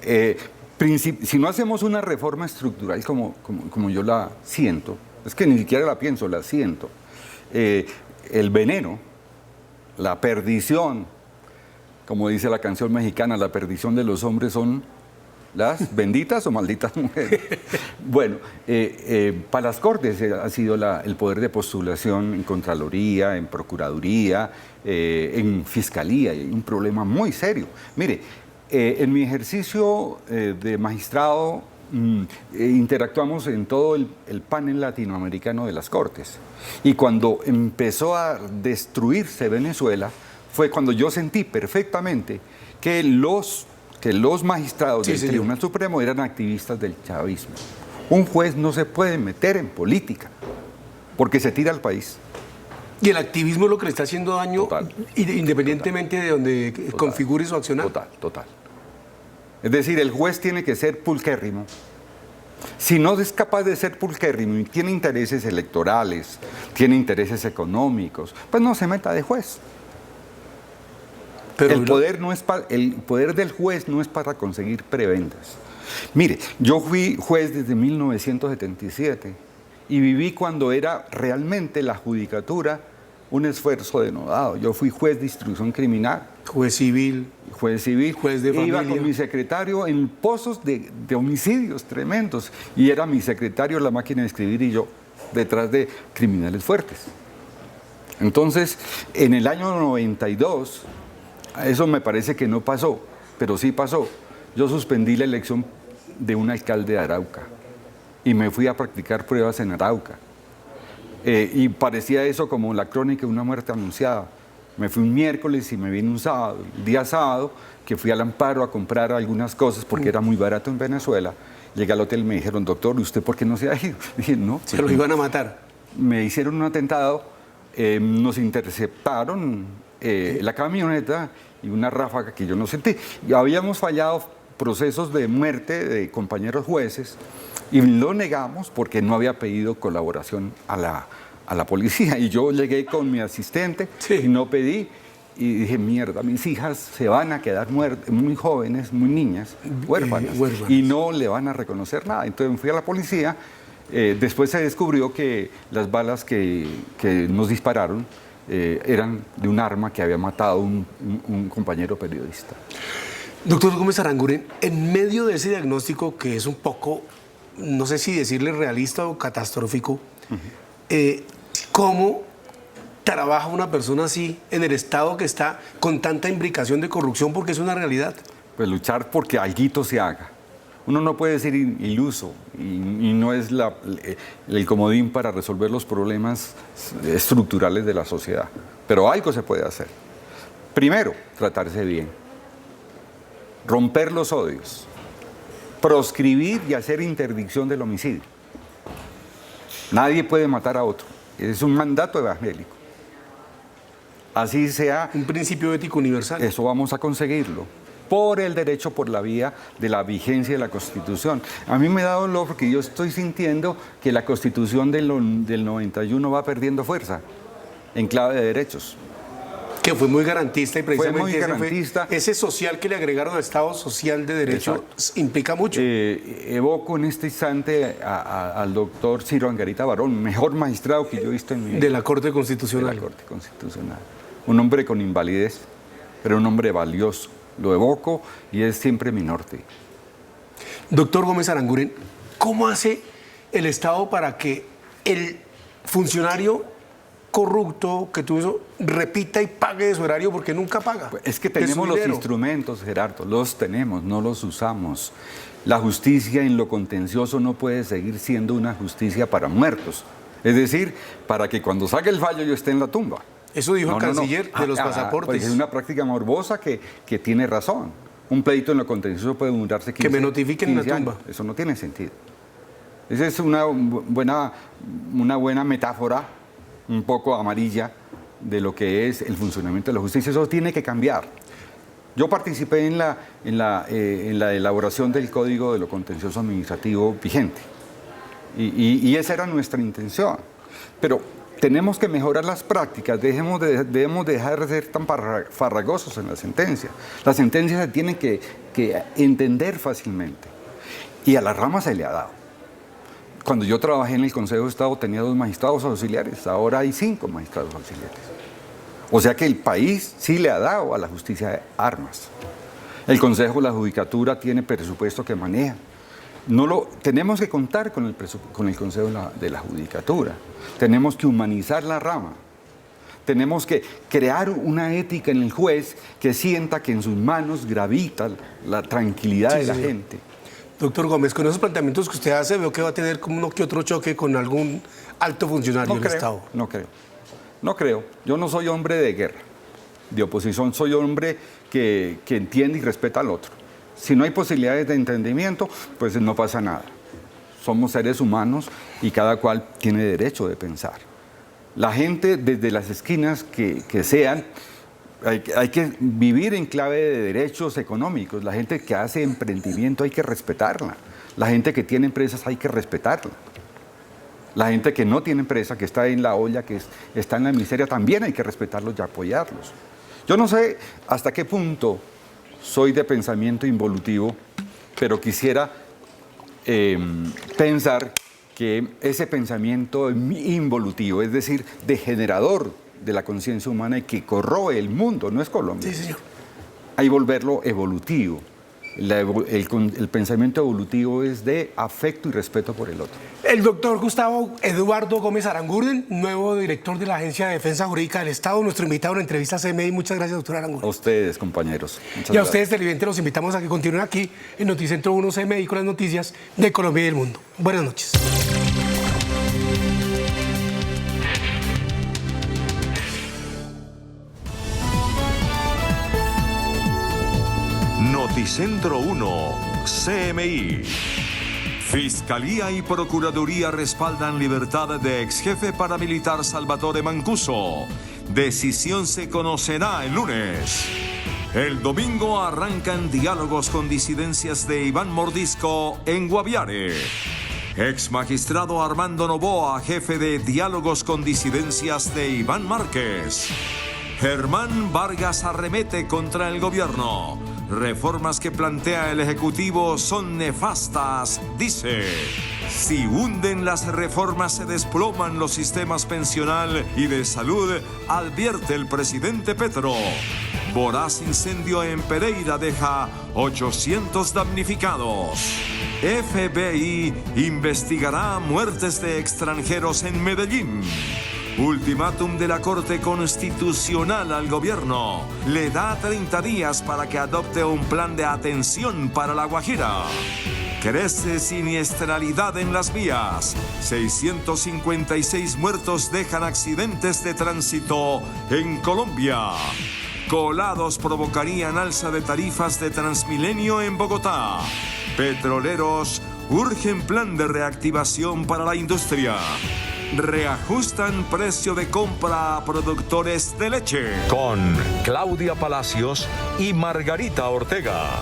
Speaker 9: Si no hacemos una reforma estructural como yo la siento, es que ni siquiera la pienso, la siento, el veneno, la perdición, como dice la canción mexicana, la perdición de los hombres son las benditas o malditas mujeres. Bueno, para las Cortes ha sido el poder de postulación en Contraloría, en Procuraduría, en Fiscalía, y hay un problema muy serio. Mire, en mi ejercicio de magistrado interactuamos en todo el panel latinoamericano de las Cortes. Y cuando empezó a destruirse Venezuela, fue cuando yo sentí perfectamente que los magistrados del Tribunal Supremo eran activistas del chavismo. Un juez no se puede meter en política porque se tira al país.
Speaker 8: Y el activismo es lo que le está haciendo daño, independientemente de donde configure su accionar.
Speaker 9: Total. Es decir, el juez tiene que ser pulquérrimo. Si no es capaz de ser pulquérrimo y tiene intereses electorales, tiene intereses económicos, pues no se meta de juez. Pero el poder del juez no es para conseguir prebendas. Mire, yo fui juez desde 1977 y viví cuando era realmente la judicatura un esfuerzo denodado. Yo fui juez de instrucción criminal
Speaker 8: Juez civil,
Speaker 9: juez de familia. Iba con mi secretario en pozos de homicidios tremendos. Y era mi secretario la máquina de escribir y yo detrás de criminales fuertes. Entonces, en el año 92, eso me parece que no pasó, pero sí pasó. Yo suspendí la elección de un alcalde de Arauca y me fui a practicar pruebas en Arauca. Y parecía eso como la crónica de una muerte anunciada. Me fui un miércoles y me vine un sábado. El día sábado, que fui al Amparo a comprar algunas cosas porque era muy barato en Venezuela, llegué al hotel y me dijeron, doctor, ¿y usted por qué no se ha ido? Dije, no.
Speaker 8: ¿Se lo iban a matar?
Speaker 9: Me hicieron un atentado, nos interceptaron la camioneta y una ráfaga que yo no sentí. Y habíamos fallado procesos de muerte de compañeros jueces y lo negamos porque no había pedido colaboración a la policía. Y yo llegué con mi asistente y no pedí. Y dije, mierda, mis hijas se van a quedar muy jóvenes, muy niñas, huérfanas, y no le van a reconocer nada. Entonces fui a la policía. Después se descubrió que las balas que nos dispararon eran de un arma que había matado un compañero periodista.
Speaker 8: Doctor Gómez Aranguren, en medio de ese diagnóstico que es un poco, no sé si decirle realista o catastrófico, ¿cómo trabaja una persona así en el estado que está con tanta imbricación de corrupción? Porque es una realidad.
Speaker 9: Pues luchar porque alguito se haga. Uno no puede ser iluso y no es el comodín para resolver los problemas estructurales de la sociedad. Pero algo se puede hacer. Primero, tratarse bien. Romper los odios. Proscribir y hacer interdicción del homicidio. Nadie puede matar a otro. Es un mandato evangélico. Así sea.
Speaker 8: Un principio ético universal.
Speaker 9: Eso vamos a conseguirlo. Por el derecho, por la vía de la vigencia de la Constitución. A mí me da dolor porque yo estoy sintiendo que la Constitución del 91 va perdiendo fuerza en clave de derechos.
Speaker 8: Que fue muy garantista y precisamente
Speaker 9: fue muy garantista.
Speaker 8: Ese social que le agregaron al Estado social de derecho implica mucho.
Speaker 9: Evoco en este instante al doctor Ciro Angarita Barón, mejor magistrado que yo he visto en mi vida.
Speaker 8: De la Corte Constitucional.
Speaker 9: De la Corte Constitucional. Un hombre con invalidez, pero un hombre valioso. Lo evoco y es siempre mi norte.
Speaker 8: Doctor Gómez Aranguren, ¿cómo hace el Estado para que el funcionario corrupto que tú hizo repita y pague de su erario porque nunca paga?
Speaker 9: Pues es que tenemos los instrumentos, Gerardo, los tenemos, no los usamos. La justicia en lo contencioso no puede seguir siendo una justicia para muertos. Es decir, para que cuando salga el fallo yo esté en la tumba.
Speaker 8: Eso dijo el canciller de los pasaportes.
Speaker 9: Pues es una práctica morbosa que tiene razón. Un pleito en lo contencioso puede durarse 15 años.
Speaker 8: Que me notifiquen en la tumba.
Speaker 9: Años. Eso no tiene sentido. Esa es una buena metáfora, un poco amarilla, de lo que es el funcionamiento de la justicia. Eso tiene que cambiar. Yo participé en la elaboración del Código de lo Contencioso Administrativo vigente. Y esa era nuestra intención. Pero tenemos que mejorar las prácticas, debemos dejar de ser tan farragosos en la sentencia. Las sentencias se tienen que entender fácilmente. Y a la rama se le ha dado. Cuando yo trabajé en el Consejo de Estado tenía 2 magistrados auxiliares, ahora hay 5 magistrados auxiliares. O sea que el país sí le ha dado a la justicia armas. El Consejo de la Judicatura tiene presupuesto que maneja. Tenemos que contar con el Consejo de la Judicatura. Tenemos que humanizar la rama. Tenemos que crear una ética en el juez que sienta que en sus manos gravita la tranquilidad de la gente.
Speaker 8: Doctor Gómez, con esos planteamientos que usted hace, veo que va a tener como uno que otro choque con algún alto funcionario del Estado.
Speaker 9: No creo. Yo no soy hombre de guerra, de oposición. Soy hombre que entiende y respeta al otro. Si no hay posibilidades de entendimiento, pues no pasa nada. Somos seres humanos y cada cual tiene derecho de pensar. La gente, desde las esquinas que sean, hay que vivir en clave de derechos económicos. La gente que hace emprendimiento hay que respetarla. La gente que tiene empresas hay que respetarla. La gente que no tiene empresa, que está en la olla, que está en la miseria, también hay que respetarlos y apoyarlos. Yo no sé hasta qué punto soy de pensamiento involutivo, pero quisiera pensar que ese pensamiento involutivo, es decir, degenerador de la conciencia humana y que corroe el mundo, no es Colombia.
Speaker 8: Sí, señor.
Speaker 9: hay que volverlo evolutivo. El pensamiento evolutivo es de afecto y respeto por el otro.
Speaker 8: El doctor Gustavo Eduardo Gómez Aranguren, nuevo director de la Agencia de Defensa Jurídica del Estado, nuestro invitado en la entrevista CMI. Muchas gracias, doctor Aranguren.
Speaker 9: A ustedes, compañeros.
Speaker 8: Y a ustedes, televidentes, los invitamos a que continúen aquí en Noticentro 1 CMI con las noticias de Colombia y del mundo. Buenas noches.
Speaker 1: Noticentro 1, CMI. Fiscalía y Procuraduría respaldan libertad de ex jefe paramilitar Salvatore Mancuso. Decisión se conocerá el lunes. El domingo arrancan diálogos con disidencias de Iván Mordisco en Guaviare. Ex magistrado Armando Noboa, jefe de diálogos con disidencias de Iván Márquez. Germán Vargas arremete contra el gobierno. Reformas que plantea el Ejecutivo son nefastas, dice. Si hunden las reformas se desploman los sistemas pensional y de salud, advierte el presidente Petro. Voraz incendio en Pereira deja 800 damnificados. FBI investigará muertes de extranjeros en Medellín. Ultimátum de la Corte Constitucional al gobierno. Le da 30 días para que adopte un plan de atención para La Guajira. Crece siniestralidad en las vías. 656 muertos dejan accidentes de tránsito en Colombia. Colados provocarían alza de tarifas de Transmilenio en Bogotá. Petroleros urgen plan de reactivación para la industria. Reajustan precio de compra a productores de leche. Con Claudia Palacios y Margarita Ortega.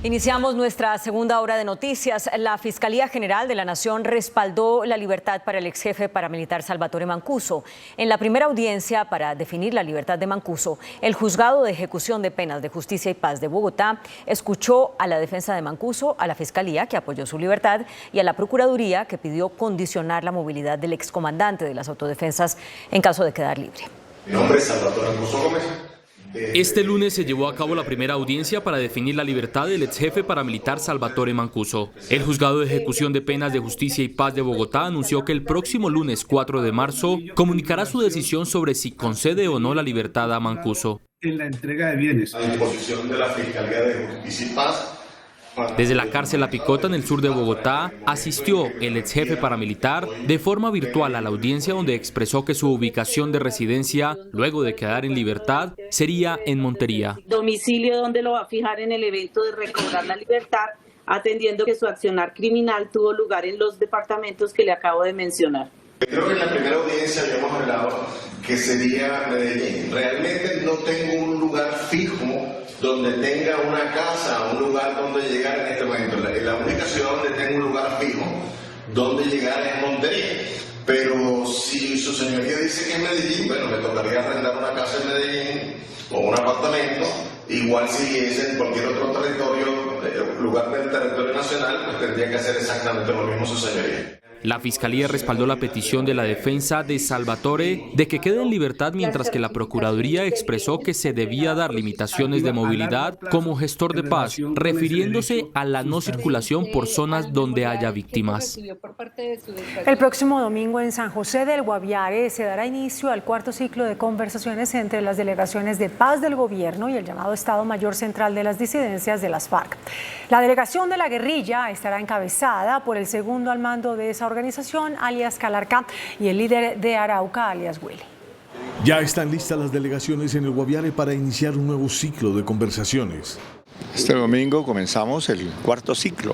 Speaker 2: Iniciamos nuestra segunda hora de noticias. La Fiscalía General de la Nación respaldó la libertad para el ex jefe paramilitar Salvatore Mancuso. En la primera audiencia para definir la libertad de Mancuso, el Juzgado de Ejecución de Penas de Justicia y Paz de Bogotá escuchó a la defensa de Mancuso, a la Fiscalía, que apoyó su libertad, y a la Procuraduría, que pidió condicionar la movilidad del excomandante de las autodefensas en caso de quedar libre.
Speaker 10: Mi nombre es Salvatore Mancuso Gómez.
Speaker 11: Este lunes se llevó a cabo la primera audiencia para definir la libertad del ex jefe paramilitar Salvatore Mancuso. El Juzgado de Ejecución de Penas de Justicia y Paz de Bogotá anunció que el próximo lunes 4 de marzo comunicará su decisión sobre si concede o no la libertad a Mancuso.
Speaker 10: En la entrega de bienes. A disposición de la Fiscalía de Justicia y Paz.
Speaker 11: Desde la cárcel La Picota en el sur de Bogotá, asistió el ex jefe paramilitar de forma virtual a la audiencia, donde expresó que su ubicación de residencia, luego de quedar en libertad, sería en Montería.
Speaker 12: Domicilio donde lo va a fijar en el evento de recobrar la libertad, atendiendo que su accionar criminal tuvo lugar en los departamentos que le acabo de mencionar.
Speaker 10: Creo que en la primera audiencia habíamos hablado que sería Medellín. Realmente no tengo un lugar fijo donde tenga una casa, un lugar donde llegar en este momento. La única ciudad donde tengo un lugar fijo donde llegar es Montería. Pero si su señoría dice que es Medellín, bueno, me tocaría arrendar una casa en Medellín o un apartamento. Igual si es en cualquier otro territorio, lugar del territorio nacional, pues tendría que hacer exactamente lo mismo su señoría.
Speaker 11: La Fiscalía respaldó la petición de la defensa de Salvatore de que quede en libertad, mientras que la Procuraduría expresó que se debía dar limitaciones de movilidad como gestor de paz, refiriéndose a la no circulación por zonas donde haya víctimas.
Speaker 3: El próximo domingo en San José del Guaviare se dará inicio al cuarto ciclo de conversaciones entre las delegaciones de paz del gobierno y el llamado Estado Mayor Central de las disidencias de las FARC. La delegación de la guerrilla estará encabezada por el segundo al mando de esa organización, alias Calarca, y el líder de Arauca, alias Willy.
Speaker 13: Ya están listas las delegaciones en el Guaviare para iniciar un nuevo ciclo de conversaciones.
Speaker 14: Este domingo comenzamos el cuarto ciclo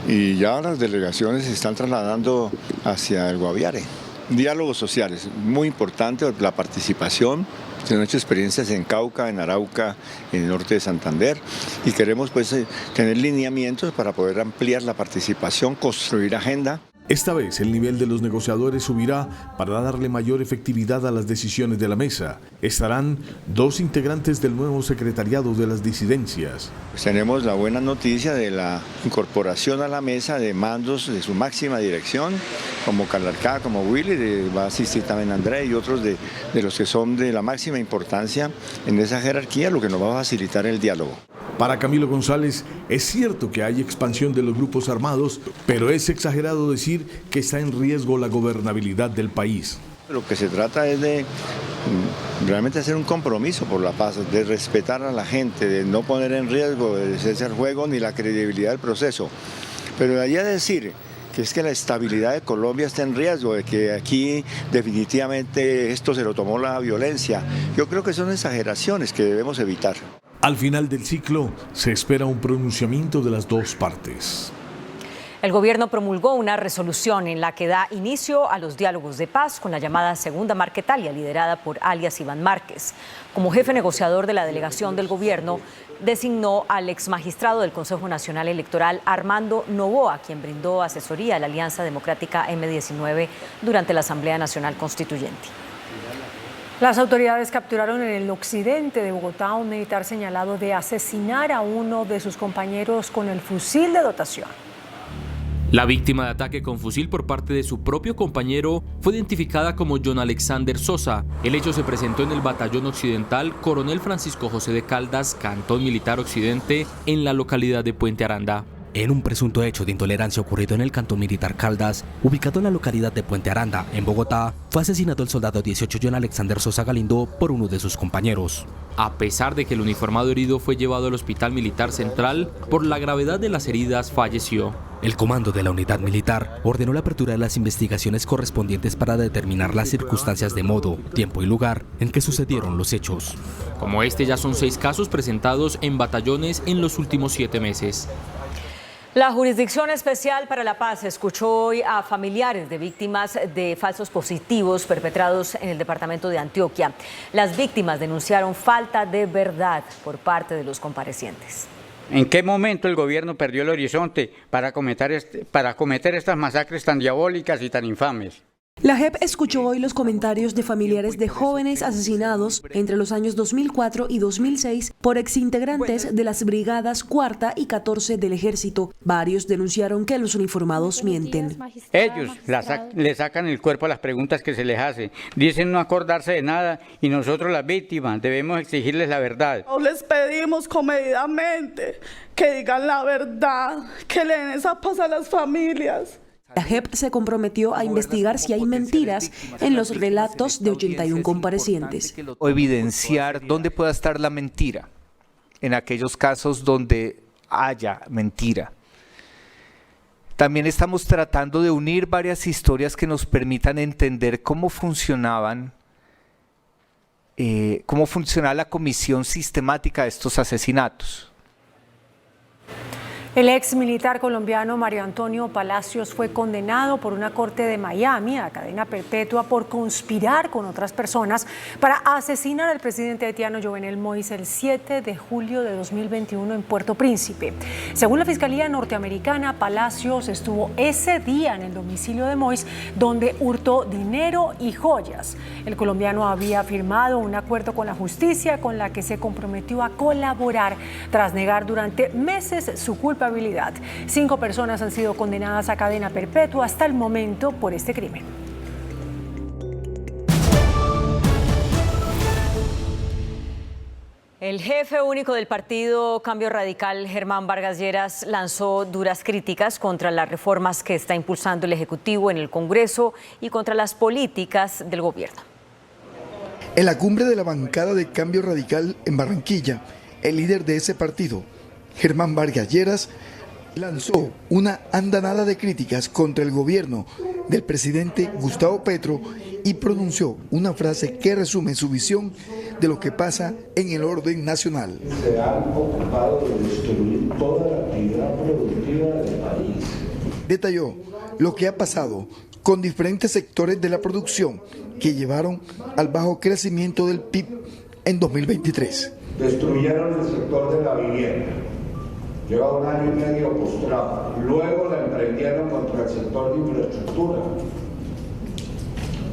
Speaker 14: y ya las delegaciones se están trasladando hacia el Guaviare. Diálogos sociales, muy importante la participación. Se han hecho experiencias en Cauca, en Arauca, en el norte de Santander, y queremos pues tener lineamientos para poder ampliar la participación, construir agenda.
Speaker 13: Esta vez el nivel de los negociadores subirá para darle mayor efectividad a las decisiones de la mesa. Estarán 2 integrantes del nuevo secretariado de las disidencias.
Speaker 14: Pues tenemos la buena noticia de la incorporación a la mesa de mandos de su máxima dirección, como Calarcá, como Willy, va a asistir también André y otros de los que son de la máxima importancia en esa jerarquía, lo que nos va a facilitar el diálogo.
Speaker 13: Para Camilo González, es cierto que hay expansión de los grupos armados, pero es exagerado decir que está en riesgo la gobernabilidad del país.
Speaker 14: Lo que se trata es de realmente hacer un compromiso por la paz, de respetar a la gente, de no poner en riesgo el cese al fuego ni la credibilidad del proceso. Pero de ahí a decir que es que la estabilidad de Colombia está en riesgo, de que aquí definitivamente esto se lo tomó la violencia, yo creo que son exageraciones que debemos evitar.
Speaker 13: Al final del ciclo se espera un pronunciamiento de las 2 partes.
Speaker 2: El gobierno promulgó una resolución en la que da inicio a los diálogos de paz con la llamada Segunda Marquetalia, liderada por alias Iván Márquez. Como jefe negociador de la delegación del gobierno, designó al exmagistrado del Consejo Nacional Electoral, Armando Noboa, quien brindó asesoría a la Alianza Democrática M19 durante la Asamblea Nacional Constituyente.
Speaker 3: Las autoridades capturaron en el occidente de Bogotá a un militar señalado de asesinar a uno de sus compañeros con el fusil de dotación.
Speaker 11: La víctima de ataque con fusil por parte de su propio compañero fue identificada como John Alexander Sosa. El hecho se presentó en el Batallón Occidental Coronel Francisco José de Caldas, Cantón Militar Occidente, en la localidad de Puente Aranda.
Speaker 15: En un presunto hecho de intolerancia ocurrido en el Cantón Militar Caldas, ubicado en la localidad de Puente Aranda, en Bogotá, fue asesinado el soldado 18 John Alexander Sosa Galindo por uno de sus compañeros.
Speaker 11: A pesar de que el uniformado herido fue llevado al Hospital Militar Central, por la gravedad de las heridas falleció.
Speaker 15: El comando de la unidad militar ordenó la apertura de las investigaciones correspondientes para determinar las circunstancias de modo, tiempo y lugar en que sucedieron los hechos.
Speaker 11: Como este, ya son 6 casos presentados en batallones en los últimos 7 meses.
Speaker 2: La Jurisdicción Especial para la Paz escuchó hoy a familiares de víctimas de falsos positivos perpetrados en el departamento de Antioquia. Las víctimas denunciaron falta de verdad por parte de los comparecientes.
Speaker 16: ¿En qué momento el gobierno perdió el horizonte para cometer estas masacres tan diabólicas y tan infames?
Speaker 17: La JEP escuchó hoy los comentarios de familiares de jóvenes asesinados entre los años 2004 y 2006 por exintegrantes de las brigadas 4ª y 14 del Ejército. Varios denunciaron que los uniformados mienten.
Speaker 16: Ellos le sacan el cuerpo a las preguntas que se les hace. Dicen no acordarse de nada y nosotros las víctimas debemos exigirles la verdad.
Speaker 18: Les pedimos comedidamente que digan la verdad, que le den esa paz a las familias.
Speaker 17: La JEP se comprometió a investigar si hay mentiras en los relatos de 81 comparecientes.
Speaker 19: O evidenciar dónde pueda estar la mentira, en aquellos casos donde haya mentira. También estamos tratando de unir varias historias que nos permitan entender cómo funcionaba la comisión sistemática de estos asesinatos.
Speaker 3: El ex militar colombiano Mario Antonio Palacios fue condenado por una corte de Miami a cadena perpetua por conspirar con otras personas para asesinar al presidente haitiano Jovenel Moïse el 7 de julio de 2021 en Puerto Príncipe. Según la Fiscalía norteamericana, Palacios estuvo ese día en el domicilio de Moïse, donde hurtó dinero y joyas. El colombiano había firmado un acuerdo con la justicia con la que se comprometió a colaborar tras negar durante meses su culpabilidad. 5 personas han sido condenadas a cadena perpetua hasta el momento por este crimen.
Speaker 2: El jefe único del partido Cambio Radical, Germán Vargas Lleras, lanzó duras críticas contra las reformas que está impulsando el Ejecutivo en el Congreso y contra las políticas del gobierno.
Speaker 20: En la cumbre de la bancada de Cambio Radical en Barranquilla, el líder de ese partido, Germán Vargas Lleras, lanzó una andanada de críticas contra el gobierno del presidente Gustavo Petro y pronunció una frase que resume su visión de lo que pasa en el orden nacional.
Speaker 21: Se han ocupado de destruir toda la actividad productiva del país.
Speaker 20: Detalló lo que ha pasado con diferentes sectores de la producción que llevaron al bajo crecimiento del PIB en 2023.
Speaker 21: Destruyeron el sector de la vivienda, lleva 1 año y medio postrado. Luego la emprendieron contra el sector de infraestructura,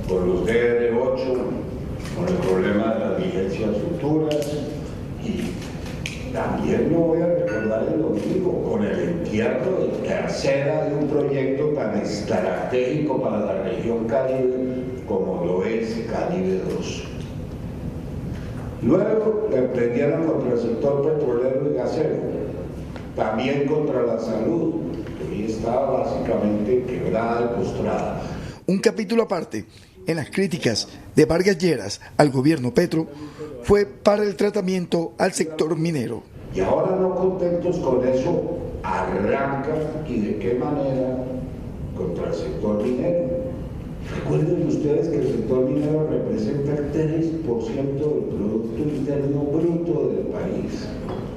Speaker 21: con los DR8, con el problema de las vigencias futuras, y también no voy a recordar el ombligo, con el entierro de tercera de un proyecto tan estratégico para la región Caribe como lo es Caribe 2. Luego la emprendieron contra el sector petrolero y gasero, también contra la salud, que hoy está básicamente quebrada y postrada.
Speaker 20: Un capítulo aparte en las críticas de Vargas Lleras al gobierno Petro fue para el tratamiento al sector minero.
Speaker 21: Y ahora, no contentos con eso, arrancan, y de qué manera, contra el sector minero. Recuerden ustedes que el sector minero representa el 3% del Producto Interno Bruto del país.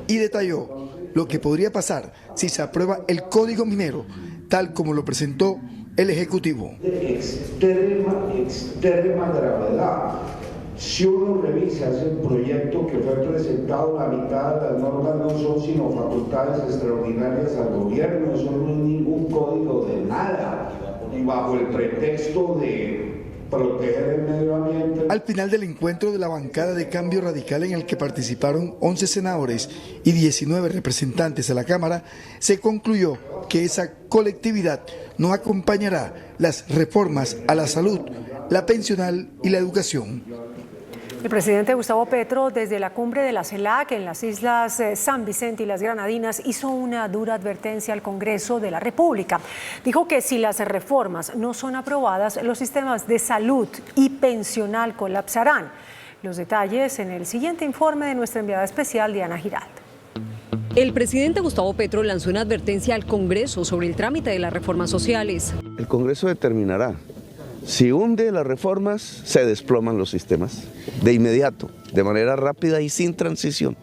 Speaker 20: Y detalló lo que podría pasar si se aprueba el Código Minero, tal como lo presentó el Ejecutivo.
Speaker 21: De extrema gravedad. Si uno revisa ese proyecto que fue presentado, la mitad de las normas no son sino facultades extraordinarias al gobierno, eso no es ningún código de nada, y bajo el pretexto de proteger el medio ambiente.
Speaker 20: Al final del encuentro de la bancada de Cambio Radical, en el que participaron 11 senadores y 19 representantes a la Cámara, se concluyó que esa colectividad no acompañará las reformas a la salud, la pensional y la educación.
Speaker 3: El presidente Gustavo Petro, desde la cumbre de la CELAC en las islas San Vicente y las Granadinas, hizo una dura advertencia al Congreso de la República. Dijo que si las reformas no son aprobadas, los sistemas de salud y pensional colapsarán. Los detalles en el siguiente informe de nuestra enviada especial, Diana Giralt.
Speaker 5: El presidente Gustavo Petro lanzó una advertencia al Congreso sobre el trámite de las reformas sociales.
Speaker 22: El Congreso determinará. Si hunde las reformas, se desploman los sistemas de inmediato, de manera rápida y sin transición.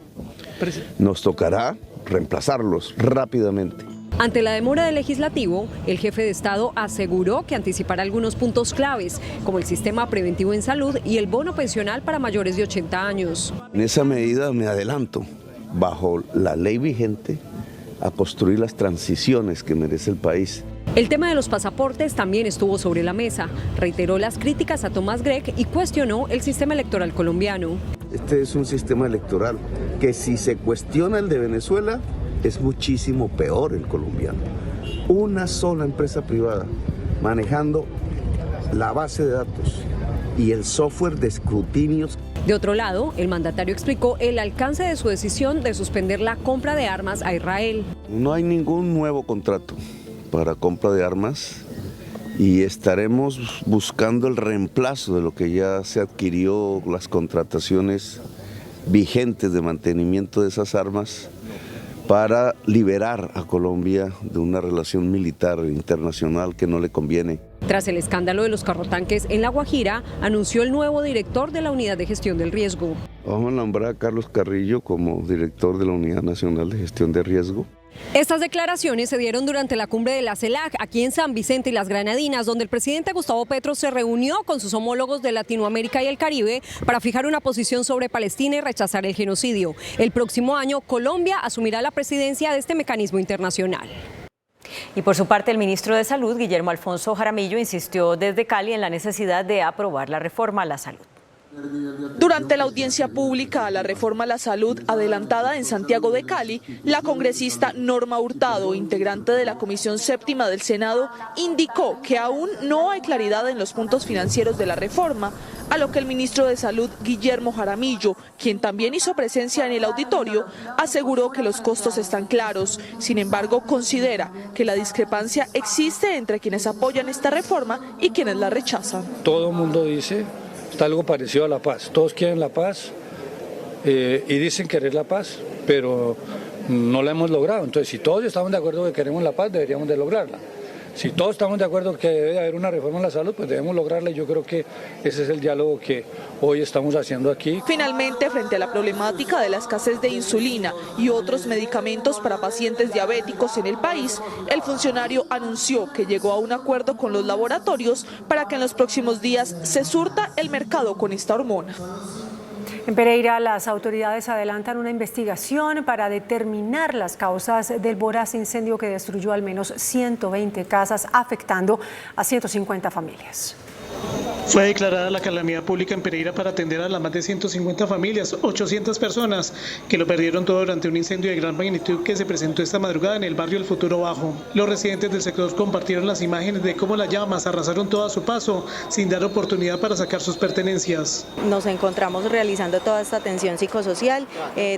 Speaker 22: Nos tocará reemplazarlos rápidamente.
Speaker 5: Ante la demora del legislativo, el jefe de Estado aseguró que anticipará algunos puntos claves, como el sistema preventivo en salud y el bono pensional para mayores de 80 años.
Speaker 22: En esa medida me adelanto, bajo la ley vigente, a construir las transiciones que merece el país.
Speaker 5: El tema de los pasaportes también estuvo sobre la mesa. Reiteró las críticas a Tomás Gregg y cuestionó el sistema electoral colombiano.
Speaker 22: Este es un sistema electoral que, si se cuestiona el de Venezuela, es muchísimo peor el colombiano. Una sola empresa privada manejando la base de datos y el software de escrutinios.
Speaker 5: De otro lado, el mandatario explicó el alcance de su decisión de suspender la compra de armas a Israel.
Speaker 22: No hay ningún nuevo contrato para compra de armas y estaremos buscando el reemplazo de lo que ya se adquirió, las contrataciones vigentes de mantenimiento de esas armas, para liberar a Colombia de una relación militar internacional que no le conviene.
Speaker 5: Tras el escándalo de los carrotanques en La Guajira, anunció el nuevo director de la Unidad de Gestión del Riesgo.
Speaker 22: Vamos a nombrar a Carlos Carrillo como director de la Unidad Nacional de Gestión de Riesgo.
Speaker 5: Estas declaraciones se dieron durante la cumbre de la CELAC aquí en San Vicente y las Granadinas, donde el presidente Gustavo Petro se reunió con sus homólogos de Latinoamérica y el Caribe para fijar una posición sobre Palestina y rechazar el genocidio. El próximo año, Colombia asumirá la presidencia de este mecanismo internacional.
Speaker 2: Y por su parte, el ministro de Salud, Guillermo Alfonso Jaramillo, insistió desde Cali en la necesidad de aprobar la reforma a la salud.
Speaker 23: Durante la audiencia pública a la reforma a la salud adelantada en Santiago de Cali, la congresista Norma Hurtado, integrante de la Comisión Séptima del Senado, indicó que aún no hay claridad en los puntos financieros de la reforma, a lo que el ministro de Salud, Guillermo Jaramillo, quien también hizo presencia en el auditorio, aseguró que los costos están claros. Sin embargo, considera que la discrepancia existe entre quienes apoyan esta reforma y quienes la rechazan.
Speaker 24: Todo el mundo dice está algo parecido a la paz. Todos quieren la paz y dicen querer la paz, pero no la hemos logrado. Entonces, si todos estamos de acuerdo que queremos la paz, deberíamos de lograrla. Si todos estamos de acuerdo que debe haber una reforma en la salud, pues debemos lograrla, y yo creo que ese es el diálogo que hoy estamos haciendo aquí.
Speaker 23: Finalmente, frente a la problemática de la escasez de insulina y otros medicamentos para pacientes diabéticos en el país, el funcionario anunció que llegó a un acuerdo con los laboratorios para que en los próximos días se surta el mercado con esta hormona.
Speaker 3: En Pereira, las autoridades adelantan una investigación para determinar las causas del voraz incendio que destruyó al menos 120 casas, afectando a 150 familias.
Speaker 4: Fue declarada la calamidad pública en Pereira para atender a las más de 150 familias, 800 personas que lo perdieron todo durante un incendio de gran magnitud que se presentó esta madrugada en el barrio El Futuro Bajo. Los residentes del sector compartieron las imágenes de cómo las llamas arrasaron todo a su paso sin dar oportunidad para sacar sus pertenencias.
Speaker 6: Nos encontramos realizando toda esta atención psicosocial.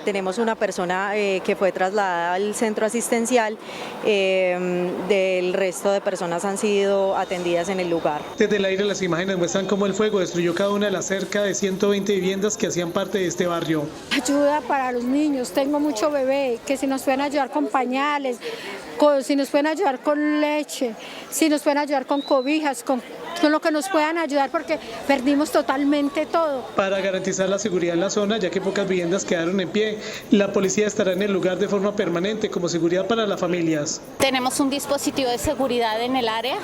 Speaker 6: Tenemos una persona que fue trasladada al centro asistencial. Del resto de personas han sido atendidas en el lugar.
Speaker 4: Desde el aire las imágenes muestran cómo el fuego destruyó cada una de las cerca de 120 viviendas que hacían parte de este barrio.
Speaker 7: Ayuda para los niños, tengo mucho bebé, que si nos pueden ayudar con pañales, si nos pueden ayudar con leche, si nos pueden ayudar con cobijas, con lo que nos puedan ayudar porque perdimos totalmente todo.
Speaker 4: Para garantizar la seguridad en la zona, ya que pocas viviendas quedaron en pie, la policía estará en el lugar de forma permanente como seguridad para las familias.
Speaker 9: Tenemos un dispositivo de seguridad en el área,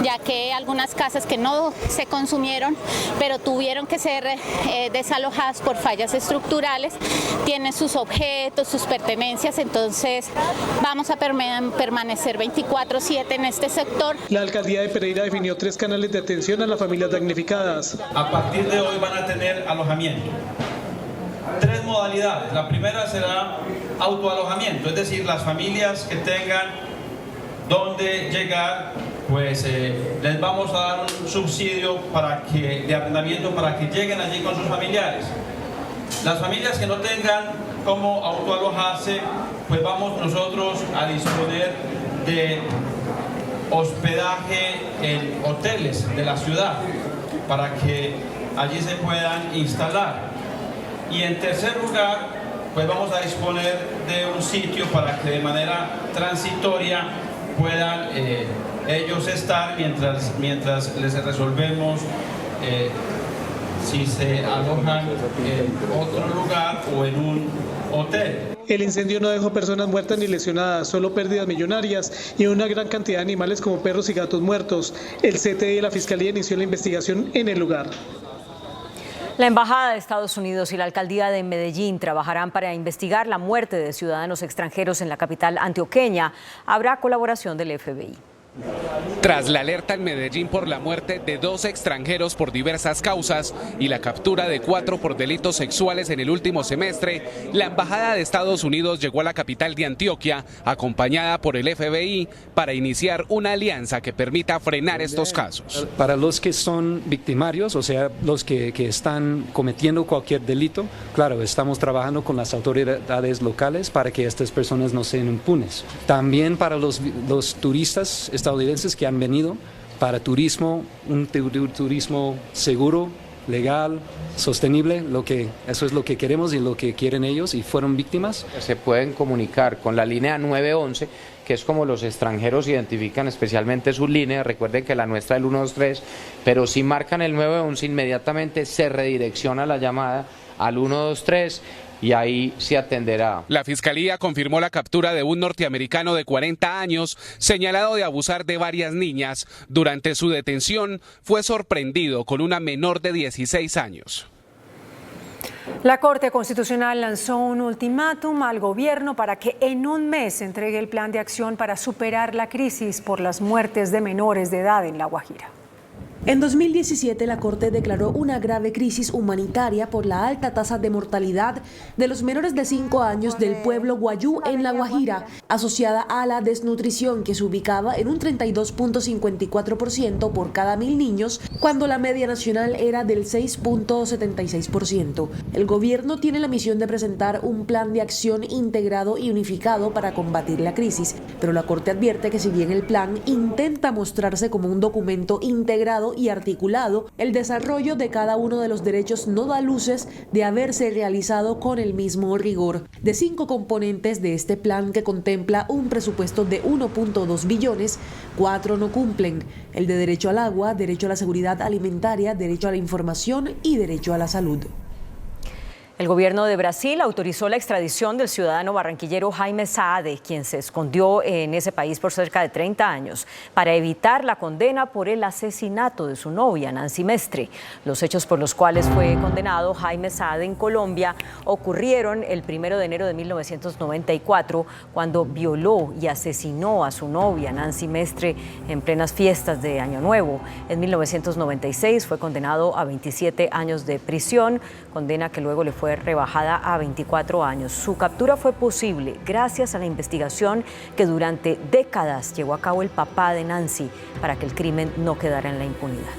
Speaker 9: ya que algunas casas que no se consumieron, pero tuvieron que ser desalojadas por fallas estructurales, tienen sus objetos, sus pertenencias, entonces vamos a permanecer 24/7 en este sector.
Speaker 4: La alcaldía de Pereira definió 3 canales de atención a las familias damnificadas.
Speaker 25: A partir de hoy van a tener alojamiento. 3 modalidades. La primera será autoalojamiento, es decir, las familias que tengan donde llegar, pues les vamos a dar un subsidio de arrendamiento para que lleguen allí con sus familiares. Las familias que no tengan cómo autoalojarse, pues vamos nosotros a disponer de hospedaje en hoteles de la ciudad para que allí se puedan instalar. Y en tercer lugar, pues vamos a disponer de un sitio para que de manera transitoria puedan ellos estar mientras les resolvemos si se alojan en otro lugar o en un hotel.
Speaker 4: El incendio no dejó personas muertas ni lesionadas, solo pérdidas millonarias y una gran cantidad de animales como perros y gatos muertos. El CTI y la Fiscalía inició la investigación en el lugar.
Speaker 2: La Embajada de Estados Unidos y la Alcaldía de Medellín trabajarán para investigar la muerte de ciudadanos extranjeros en la capital antioqueña. Habrá colaboración del FBI.
Speaker 26: Tras la alerta en Medellín por la muerte de 2 extranjeros por diversas causas y la captura de 4 por delitos sexuales en el último semestre, la Embajada de Estados Unidos llegó a la capital de Antioquia, acompañada por el FBI, para iniciar una alianza que permita frenar estos casos.
Speaker 27: Para los que son victimarios, o sea, los que están cometiendo cualquier delito, claro, estamos trabajando con las autoridades locales para que estas personas no sean impunes. También para los turistas estadounidenses que han venido para turismo, un turismo seguro, legal, sostenible, eso es lo que queremos y lo que quieren ellos y fueron víctimas.
Speaker 28: Se pueden comunicar con la línea 911, que es como los extranjeros identifican especialmente su línea. Recuerden que la nuestra es el 123, pero si marcan el 911 inmediatamente se redirecciona la llamada al 123 y ahí se atenderá.
Speaker 26: La Fiscalía confirmó la captura de un norteamericano de 40 años señalado de abusar de varias niñas. Durante su detención fue sorprendido con una menor de 16 años.
Speaker 3: La Corte Constitucional lanzó un ultimátum al gobierno para que en un mes entregue el plan de acción para superar la crisis por las muertes de menores de edad en La Guajira.
Speaker 17: En 2017, la Corte declaró una grave crisis humanitaria por la alta tasa de mortalidad de los menores de 5 años del pueblo Guayú en La Guajira, asociada a la desnutrición que se ubicaba en un 32.54% por cada 1.000 niños, cuando la media nacional era del 6.76%. El gobierno tiene la misión de presentar un plan de acción integrado y unificado para combatir la crisis, pero la Corte advierte que si bien el plan intenta mostrarse como un documento integrado y articulado, el desarrollo de cada uno de los derechos no da luces de haberse realizado con el mismo rigor. De 5 componentes de este plan, que contempla un presupuesto de 1.2 billones, 4 no cumplen: el de derecho al agua, derecho a la seguridad alimentaria, derecho a la información y derecho a la salud.
Speaker 2: El gobierno de Brasil autorizó la extradición del ciudadano barranquillero Jaime Saade, quien se escondió en ese país por cerca de 30 años, para evitar la condena por el asesinato de su novia, Nancy Mestre. Los hechos por los cuales fue condenado Jaime Saade en Colombia ocurrieron el 1 de enero de 1994, cuando violó y asesinó a su novia, Nancy Mestre, en plenas fiestas de Año Nuevo. En 1996 fue condenado a 27 años de prisión, condena que luego le fue rebajada a 24 años. Su captura fue posible gracias a la investigación que durante décadas llevó a cabo el papá de Nancy para que el crimen no quedara en la impunidad.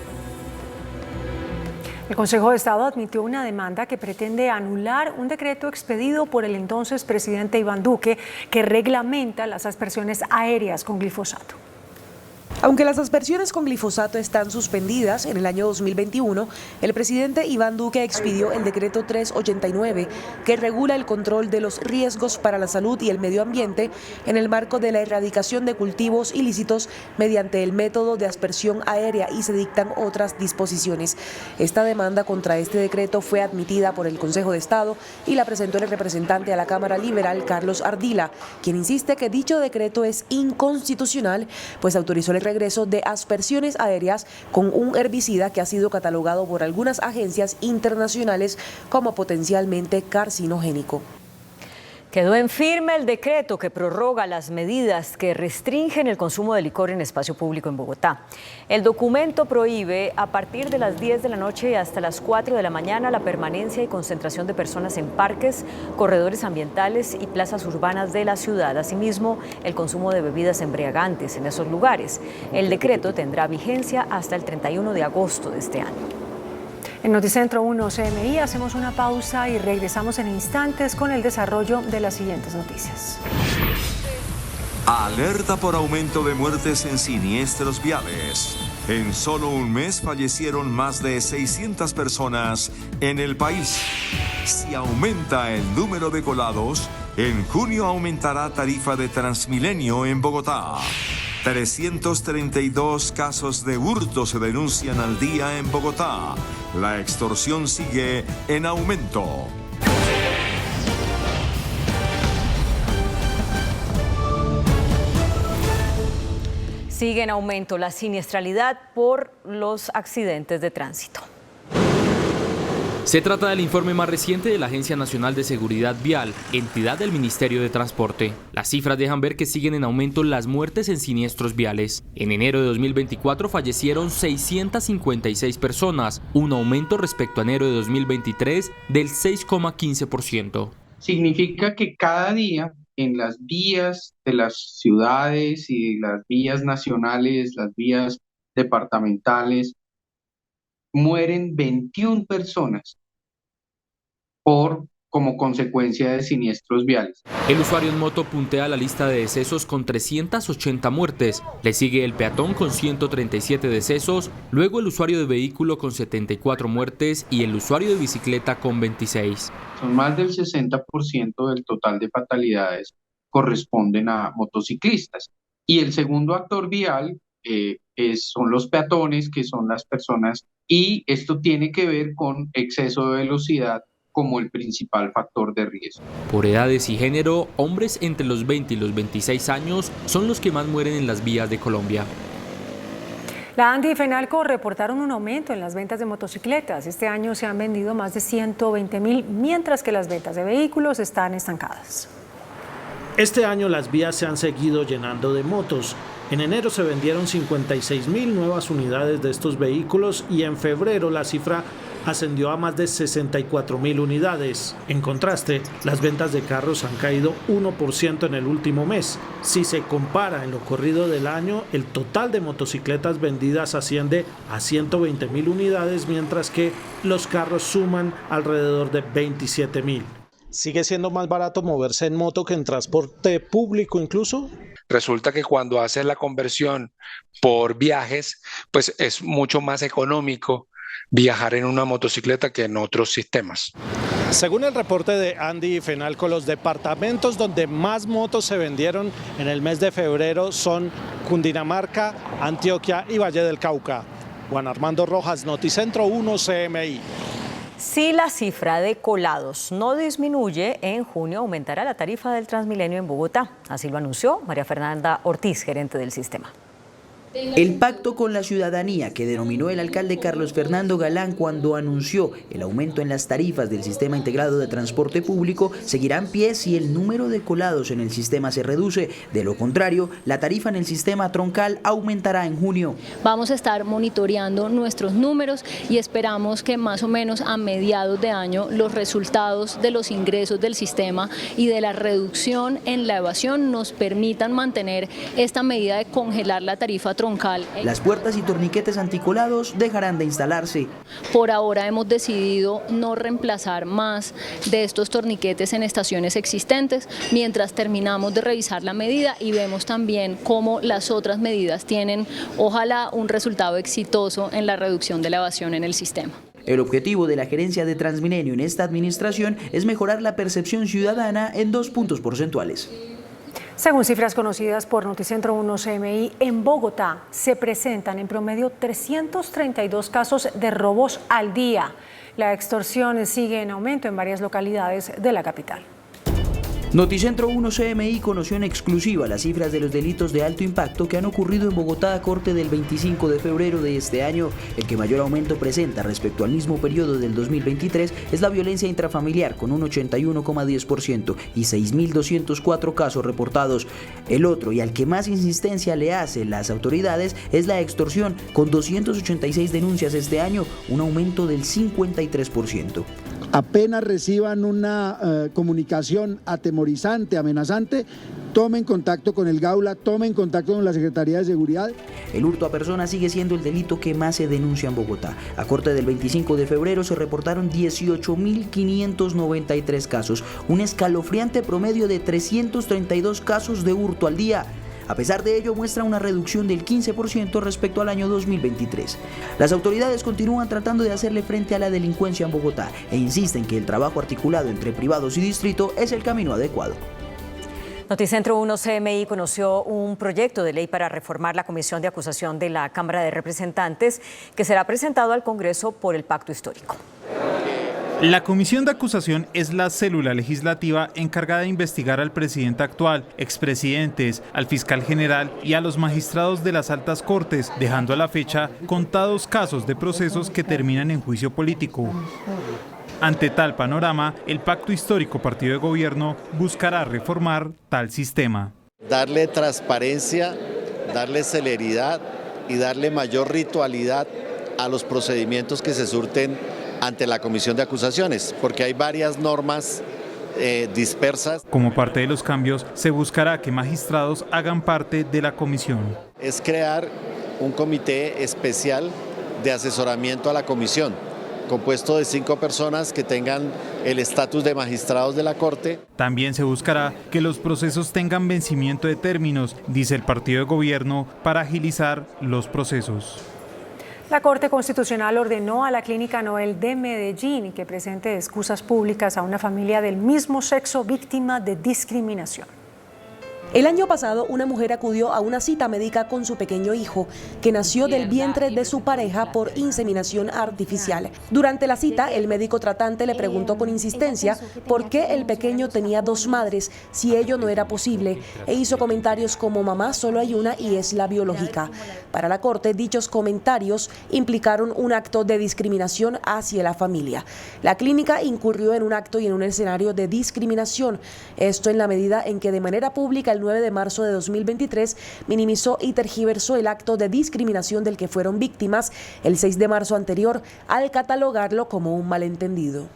Speaker 3: El Consejo de Estado admitió una demanda que pretende anular un decreto expedido por el entonces presidente Iván Duque que reglamenta las aspersiones aéreas con glifosato.
Speaker 17: Aunque las aspersiones con glifosato están suspendidas en el año 2021, el presidente Iván Duque expidió el decreto 389 que regula el control de los riesgos para la salud y el medio ambiente en el marco de la erradicación de cultivos ilícitos mediante el método de aspersión aérea, y se dictan otras disposiciones. Esta demanda contra este decreto fue admitida por el Consejo de Estado y la presentó el representante a la Cámara Liberal, Carlos Ardila, quien insiste que dicho decreto es inconstitucional, pues autorizó el regreso de aspersiones aéreas con un herbicida que ha sido catalogado por algunas agencias internacionales como potencialmente carcinogénico.
Speaker 2: Quedó en firme el decreto que prorroga las medidas que restringen el consumo de licor en espacio público en Bogotá. El documento prohíbe a partir de las 10 de la noche y hasta las 4 de la mañana la permanencia y concentración de personas en parques, corredores ambientales y plazas urbanas de la ciudad. Asimismo, el consumo de bebidas embriagantes en esos lugares. El decreto tendrá vigencia hasta el 31 de agosto de este año.
Speaker 3: En Noticentro 1 CMI hacemos una pausa y regresamos en instantes con el desarrollo de las siguientes noticias.
Speaker 1: Alerta por aumento de muertes en siniestros viales. En solo un mes fallecieron más de 600 personas en el país. Si aumenta el número de colados, en junio aumentará tarifa de Transmilenio en Bogotá. 332 casos de hurto se denuncian al día en Bogotá. La extorsión sigue en aumento.
Speaker 2: Sigue en aumento la siniestralidad por los accidentes de tránsito.
Speaker 8: Se trata del informe más reciente de la Agencia Nacional de Seguridad Vial, entidad del Ministerio de Transporte. Las cifras dejan ver que siguen en aumento las muertes en siniestros viales. En enero de 2024 fallecieron 656 personas, un aumento respecto a enero de 2023 del 6,15%.
Speaker 10: Significa que cada día en las vías de las ciudades y las vías nacionales, las vías departamentales, mueren 21 personas como consecuencia de siniestros viales.
Speaker 8: El usuario en moto puntea la lista de decesos con 380 muertes. Le sigue el peatón con 137 decesos, luego el usuario de vehículo con 74 muertes y el usuario de bicicleta con 26.
Speaker 10: Son más del 60% del total de fatalidades corresponden a motociclistas. Y el segundo actor vial son los peatones, que son las personas, y esto tiene que ver con exceso de velocidad como el principal factor de riesgo.
Speaker 8: Por edades y género, hombres entre los 20 y los 26 años son los que más mueren en las vías de Colombia.
Speaker 3: La ANDI y FENALCO reportaron un aumento en las ventas de motocicletas. Este año se han vendido más de 120.000, mientras que las ventas de vehículos están estancadas.
Speaker 11: Este año las vías se han seguido llenando de motos. En enero se vendieron 56.000 nuevas unidades de estos vehículos y en febrero la cifra ascendió a más de 64.000 unidades. En contraste, las ventas de carros han caído 1% en el último mes. Si se compara en lo corrido del año, el total de motocicletas vendidas asciende a 120.000 unidades, mientras que los carros suman alrededor de 27.000. ¿Sigue siendo más barato moverse en moto que en transporte público incluso?
Speaker 12: Resulta que cuando haces la conversión por viajes, pues es mucho más económico viajar en una motocicleta que en otros sistemas.
Speaker 11: Según el reporte de ANDI y FENALCO, los departamentos donde más motos se vendieron en el mes de febrero son Cundinamarca, Antioquia y Valle del Cauca. Juan Armando Rojas, Noticentro 1 CMI.
Speaker 2: Si la cifra de colados no disminuye, en junio aumentará la tarifa del Transmilenio en Bogotá. Así lo anunció María Fernanda Ortiz, gerente del sistema.
Speaker 13: El pacto con la ciudadanía que denominó el alcalde Carlos Fernando Galán cuando anunció el aumento en las tarifas del sistema integrado de transporte público seguirá en pie si el número de colados en el sistema se reduce. De lo contrario, la tarifa en el sistema troncal aumentará en junio.
Speaker 14: Vamos a estar monitoreando nuestros números y esperamos que más o menos a mediados de año los resultados de los ingresos del sistema y de la reducción en la evasión nos permitan mantener esta medida de congelar la tarifa troncal.
Speaker 13: Las puertas y torniquetes anticolados dejarán de instalarse.
Speaker 14: Por ahora hemos decidido no reemplazar más de estos torniquetes en estaciones existentes mientras terminamos de revisar la medida y vemos también cómo las otras medidas tienen, ojalá, un resultado exitoso en la reducción de la evasión en el sistema.
Speaker 13: El objetivo de la gerencia de Transmilenio en esta administración es mejorar la percepción ciudadana en 2 puntos porcentuales.
Speaker 3: Según cifras conocidas por Noticentro 1 CMI, en Bogotá se presentan en promedio 332 casos de robos al día. La extorsión sigue en aumento en varias localidades de la capital.
Speaker 13: Noticentro 1 CMI conoció en exclusiva las cifras de los delitos de alto impacto que han ocurrido en Bogotá a corte del 25 de febrero de este año. El que mayor aumento presenta respecto al mismo periodo del 2023 es la violencia intrafamiliar con un 81,10% y 6.204 casos reportados. El otro y al que más insistencia le hacen las autoridades es la extorsión con 286 denuncias este año, un aumento del 53%.
Speaker 15: Apenas reciban una comunicación atemorizante, amenazante, tomen contacto con el Gaula, tomen contacto con la Secretaría de Seguridad.
Speaker 13: El hurto a personas sigue siendo el delito que más se denuncia en Bogotá. A corte del 25 de febrero se reportaron 18.593 casos, un escalofriante promedio de 332 casos de hurto al día. A pesar de ello, muestra una reducción del 15% respecto al año 2023. Las autoridades continúan tratando de hacerle frente a la delincuencia en Bogotá e insisten que el trabajo articulado entre privados y distrito es el camino adecuado.
Speaker 2: Noticentro 1 CMI conoció un proyecto de ley para reformar la Comisión de Acusación de la Cámara de Representantes que será presentado al Congreso por el Pacto Histórico.
Speaker 16: La Comisión de Acusación es la célula legislativa encargada de investigar al presidente actual, expresidentes, al fiscal general y a los magistrados de las altas cortes, dejando a la fecha contados casos de procesos que terminan en juicio político. Ante tal panorama, el Pacto Histórico Partido de Gobierno buscará reformar tal sistema.
Speaker 18: Darle transparencia, darle celeridad y darle mayor ritualidad a los procedimientos que se surten ante la Comisión de Acusaciones, porque hay varias normas dispersas.
Speaker 16: Como parte de los cambios, se buscará que magistrados hagan parte de la comisión.
Speaker 18: Es crear un comité especial de asesoramiento a la comisión, compuesto de 5 personas que tengan el estatus de magistrados de la Corte.
Speaker 16: También se buscará que los procesos tengan vencimiento de términos, dice el Partido de Gobierno, para agilizar los procesos.
Speaker 3: La Corte Constitucional ordenó a la Clínica Noel de Medellín que presente excusas públicas a una familia del mismo sexo víctima de discriminación.
Speaker 17: El año pasado, una mujer acudió a una cita médica con su pequeño hijo, que nació del vientre de su pareja por inseminación artificial. Durante la cita, el médico tratante le preguntó con insistencia por qué el pequeño tenía 2 madres, si ello no era posible, e hizo comentarios como mamá solo hay una y es la biológica. Para la Corte, dichos comentarios implicaron un acto de discriminación hacia la familia. La clínica incurrió en un acto y en un escenario de discriminación, esto en la medida en que de manera pública el 9 de marzo de 2023 minimizó y tergiversó el acto de discriminación del que fueron víctimas el 6 de marzo anterior al catalogarlo como un malentendido.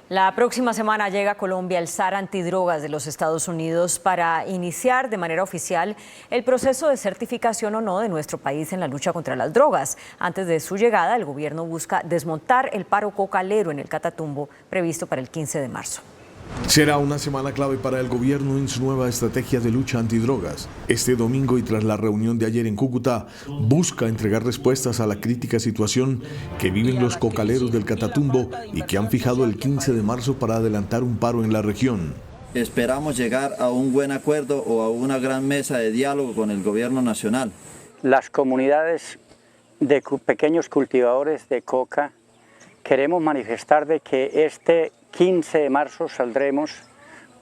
Speaker 2: La próxima semana llega a Colombia el SAR Antidrogas de los Estados Unidos para iniciar de manera oficial el proceso de certificación o no de nuestro país en la lucha contra las drogas. Antes de su llegada, el gobierno busca desmontar el paro cocalero en el Catatumbo previsto para el 15 de marzo.
Speaker 19: Será una semana clave para el gobierno en su nueva estrategia de lucha antidrogas. Este domingo y tras la reunión de ayer en Cúcuta, busca entregar respuestas a la crítica situación que viven los cocaleros del Catatumbo y que han fijado el 15 de marzo para adelantar un paro en la región.
Speaker 20: Esperamos llegar a un buen acuerdo o a una gran mesa de diálogo con el gobierno nacional.
Speaker 21: Las comunidades de pequeños cultivadores de coca
Speaker 5: queremos manifestar de que este 15 de marzo saldremos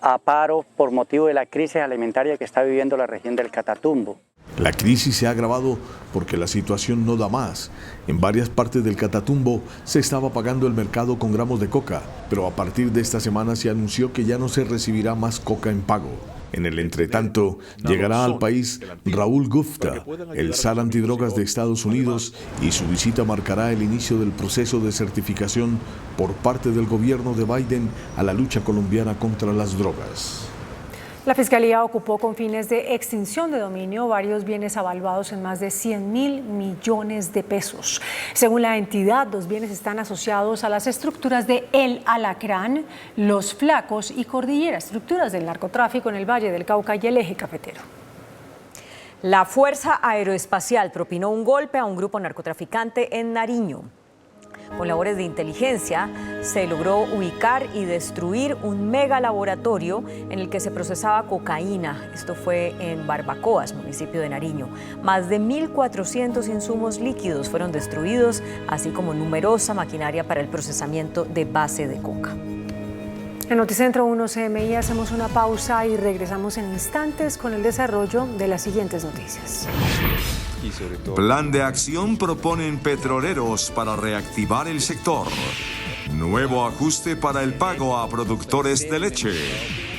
Speaker 5: a paro por motivo de la crisis alimentaria que está viviendo la región del Catatumbo.
Speaker 19: La crisis se ha agravado porque la situación no da más. En varias partes del Catatumbo se estaba pagando el mercado con gramos de coca, pero a partir de esta semana se anunció que ya no se recibirá más coca en pago. En el entretanto, llegará al país Rahul Gupta, el zar antidrogas de Estados Unidos, y su visita marcará el inicio del proceso de certificación por parte del gobierno de Biden a la lucha colombiana contra las drogas.
Speaker 3: La Fiscalía ocupó con fines de extinción de dominio varios bienes avaluados en más de 100.000 millones de pesos. Según la entidad, los bienes están asociados a las estructuras de El Alacrán, Los Flacos y Cordillera, estructuras del narcotráfico en el Valle del Cauca y el Eje Cafetero.
Speaker 2: La Fuerza Aeroespacial propinó un golpe a un grupo narcotraficante en Nariño. Con labores de inteligencia se logró ubicar y destruir un mega laboratorio en el que se procesaba cocaína. Esto fue en Barbacoas, municipio de Nariño. Más de 1.400 insumos líquidos fueron destruidos, así como numerosa maquinaria para el procesamiento de base de coca.
Speaker 3: En Noticentro 1 CMI hacemos una pausa y regresamos en instantes con el desarrollo de las siguientes noticias.
Speaker 1: Plan de acción proponen petroleros para reactivar el sector. Nuevo ajuste para el pago a productores de leche.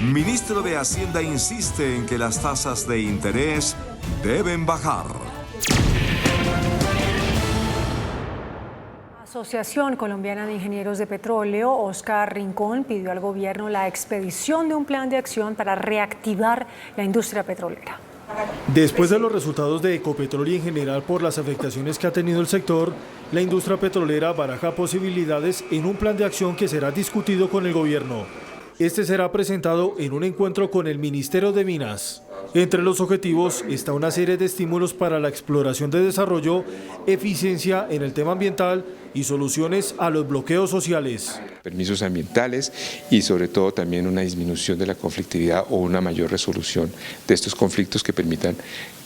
Speaker 1: Ministro de Hacienda insiste en que las tasas de interés deben bajar.
Speaker 3: Asociación Colombiana de Ingenieros de Petróleo, Oscar Rincón, pidió al gobierno la expedición de un plan de acción para reactivar la industria petrolera.
Speaker 11: Después de los resultados de Ecopetrol y en general por las afectaciones que ha tenido el sector, la industria petrolera baraja posibilidades en un plan de acción que será discutido con el gobierno. Este será presentado en un encuentro con el Ministerio de Minas. Entre los objetivos está una serie de estímulos para la exploración de desarrollo, eficiencia en el tema ambiental y soluciones a los bloqueos sociales.
Speaker 6: Permisos ambientales y sobre todo también una disminución de la conflictividad o una mayor resolución de estos conflictos que permitan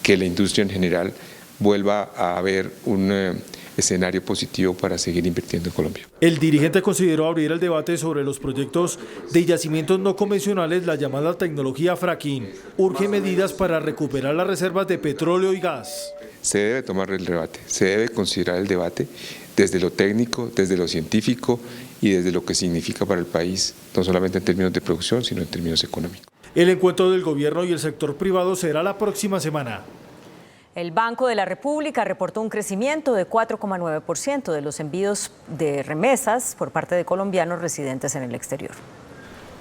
Speaker 6: que la industria en general vuelva a haber un escenario positivo para seguir invirtiendo en Colombia.
Speaker 11: El dirigente consideró abrir el debate sobre los proyectos de yacimientos no convencionales, la llamada tecnología fracking. Urge medidas para recuperar las reservas de petróleo y gas.
Speaker 6: Se debe tomar el debate, se debe considerar el debate desde lo técnico, desde lo científico y desde lo que significa para el país, no solamente en términos de producción, sino en términos económicos.
Speaker 11: El encuentro del gobierno y el sector privado será la próxima semana.
Speaker 2: El Banco de la República reportó un crecimiento de 4,9% de los envíos de remesas por parte de colombianos residentes en el exterior.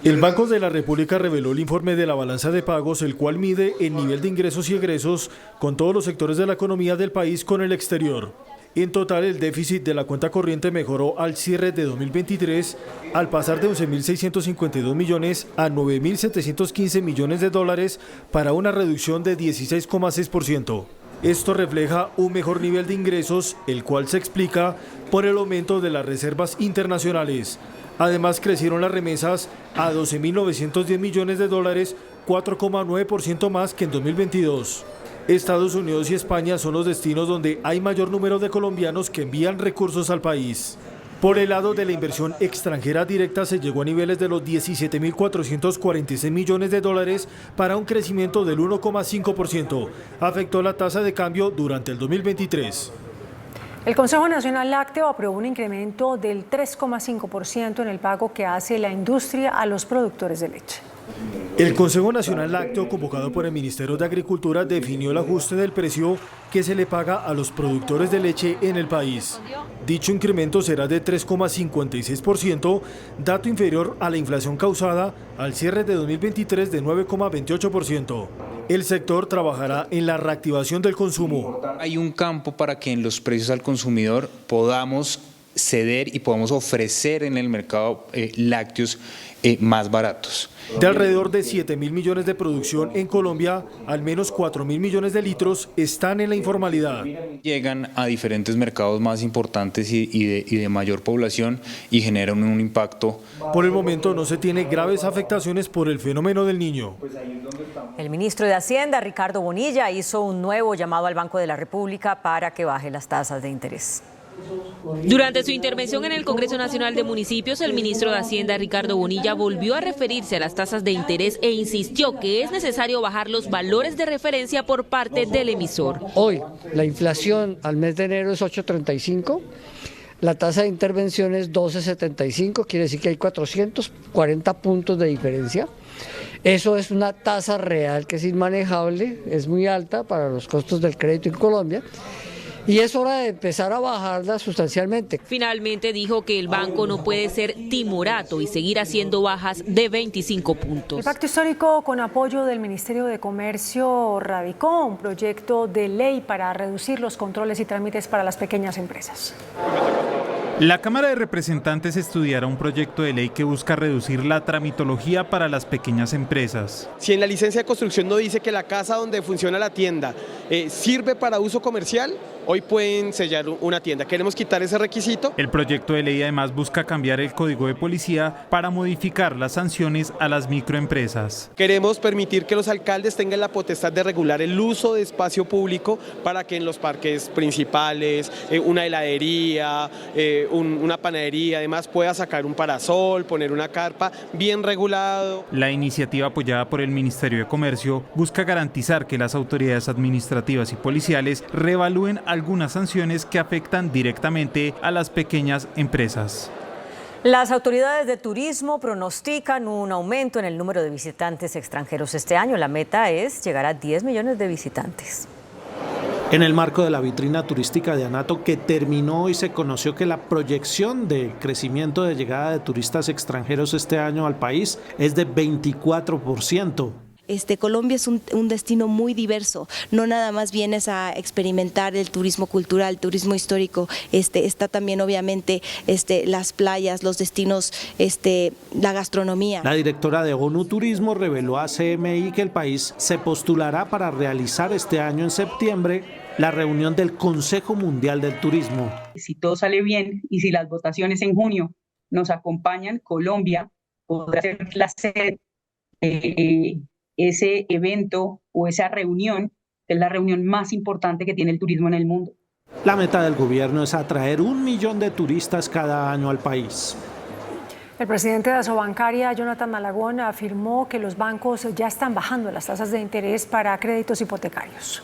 Speaker 11: El Banco de la República reveló el informe de la balanza de pagos, el cual mide el nivel de ingresos y egresos con todos los sectores de la economía del país con el exterior. En total, el déficit de la cuenta corriente mejoró al cierre de 2023 al pasar de 11.652 millones a 9.715 millones de dólares para una reducción de 16,6%. Esto refleja un mejor nivel de ingresos, el cual se explica por el aumento de las reservas internacionales. Además, crecieron las remesas a 12.910 millones de dólares, 4,9% más que en 2022. Estados Unidos y España son los destinos donde hay mayor número de colombianos que envían recursos al país. Por el lado de la inversión extranjera directa se llegó a niveles de los 17.446 millones de dólares para un crecimiento del 1,5%. Afectó la tasa de cambio durante el 2023.
Speaker 3: El Consejo Nacional Lácteo aprobó un incremento del 3,5% en el pago que hace la industria a los productores de leche.
Speaker 11: El Consejo Nacional Lácteo, convocado por el Ministerio de Agricultura, definió el ajuste del precio que se le paga a los productores de leche en el país. Dicho incremento será de 3,56%, dato inferior a la inflación causada al cierre de 2023 de 9,28%. El sector trabajará en la reactivación del consumo.
Speaker 7: Hay un campo para que en los precios al consumidor podamos ceder y podamos ofrecer en el mercado lácteos más baratos.
Speaker 11: De alrededor de 7.000 millones de producción en Colombia, al menos 4.000 millones de litros están en la informalidad.
Speaker 7: Llegan a diferentes mercados más importantes y de mayor población y generan un impacto.
Speaker 11: Por el momento no se tiene graves afectaciones por el fenómeno del Niño.
Speaker 2: El ministro de Hacienda, Ricardo Bonilla, hizo un nuevo llamado al Banco de la República para que baje las tasas de interés.
Speaker 4: Durante su intervención en el Congreso Nacional de Municipios, el ministro de Hacienda, Ricardo Bonilla, volvió a referirse a las tasas de interés e insistió que es necesario bajar los valores de referencia por parte del emisor.
Speaker 9: Hoy, la inflación al mes de enero es 8.35, la tasa de intervención es 12.75, quiere decir que hay 440 puntos de diferencia. Eso es una tasa real que es inmanejable, es muy alta para los costos del crédito en Colombia. Y es hora de empezar a bajarla sustancialmente.
Speaker 4: Finalmente dijo que el banco no puede ser timorato y seguir haciendo bajas de 25 puntos.
Speaker 3: El Pacto Histórico, con apoyo del Ministerio de Comercio, radicó un proyecto de ley para reducir los controles y trámites para las pequeñas empresas.
Speaker 16: La Cámara de Representantes estudiará un proyecto de ley que busca reducir la tramitología para las pequeñas empresas.
Speaker 21: Si en la licencia de construcción no dice que la casa donde funciona la tienda sirve para uso comercial, hoy pueden sellar una tienda. Queremos quitar ese requisito.
Speaker 16: El proyecto de ley además busca cambiar el Código de Policía para modificar las sanciones a las microempresas.
Speaker 21: Queremos permitir que los alcaldes tengan la potestad de regular el uso de espacio público para que en los parques principales, una heladería, una panadería, además pueda sacar un parasol, poner una carpa bien regulado.
Speaker 16: La iniciativa, apoyada por el Ministerio de Comercio, busca garantizar que las autoridades administrativas y policiales reevalúen algunas sanciones que afectan directamente a las pequeñas empresas.
Speaker 2: Las autoridades de turismo pronostican un aumento en el número de visitantes extranjeros este año. La meta es llegar a 10 millones de visitantes.
Speaker 11: En el marco de la vitrina turística de Anato, que terminó hoy, se conoció que la proyección de crecimiento de llegada de turistas extranjeros este año al país es de 24%.
Speaker 22: Colombia es un destino muy diverso, no nada más vienes a experimentar el turismo cultural, turismo histórico, está también obviamente las playas, los destinos, la gastronomía.
Speaker 11: La directora de ONU Turismo reveló a CMI que el país se postulará para realizar este año en septiembre la reunión del Consejo Mundial del Turismo.
Speaker 23: Si todo sale bien y si las votaciones en junio nos acompañan, Colombia podrá ser la sede ese evento o esa reunión, que es la reunión más importante que tiene el turismo en el mundo.
Speaker 11: La meta del gobierno es atraer 1 millón de turistas cada año al país.
Speaker 3: El presidente de Asobancaria, Jonathan Malagón, afirmó que los bancos ya están bajando las tasas de interés para créditos hipotecarios.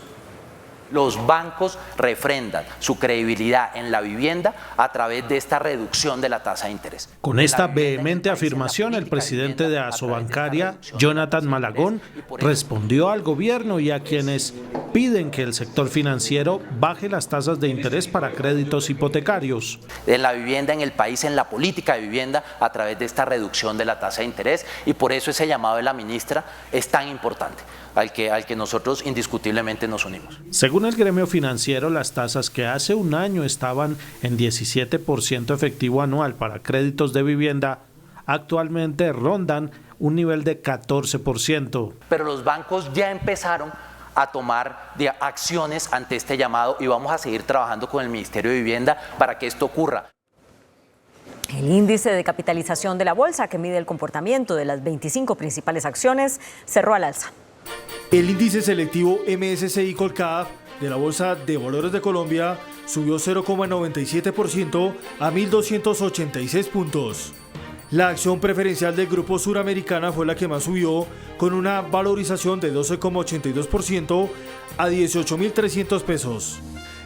Speaker 24: Los bancos refrendan su credibilidad en la vivienda a través de esta reducción de la tasa de interés.
Speaker 11: Con esta vehemente afirmación, el presidente de Asobancaria, Jonathan Malagón, respondió al gobierno y a quienes piden que el sector financiero baje las tasas de interés para créditos hipotecarios.
Speaker 24: En la vivienda en el país, en la política de vivienda, a través de esta reducción de la tasa de interés, y por eso ese llamado de la ministra es tan importante, al que nosotros indiscutiblemente nos unimos.
Speaker 11: Según el gremio financiero, las tasas que hace un año estaban en 17% efectivo anual para créditos de vivienda, actualmente rondan un nivel de 14%.
Speaker 24: Pero los bancos ya empezaron a tomar acciones ante este llamado y vamos a seguir trabajando con el Ministerio de Vivienda para que esto ocurra.
Speaker 2: El índice de capitalización de la bolsa, que mide el comportamiento de las 25 principales acciones, cerró al alza.
Speaker 25: El índice selectivo MSCI Colcap de la Bolsa de Valores de Colombia subió 0,97% a 1.286 puntos. La acción preferencial del Grupo Suramericana fue la que más subió, con una valorización de 12,82% a 18.300 pesos.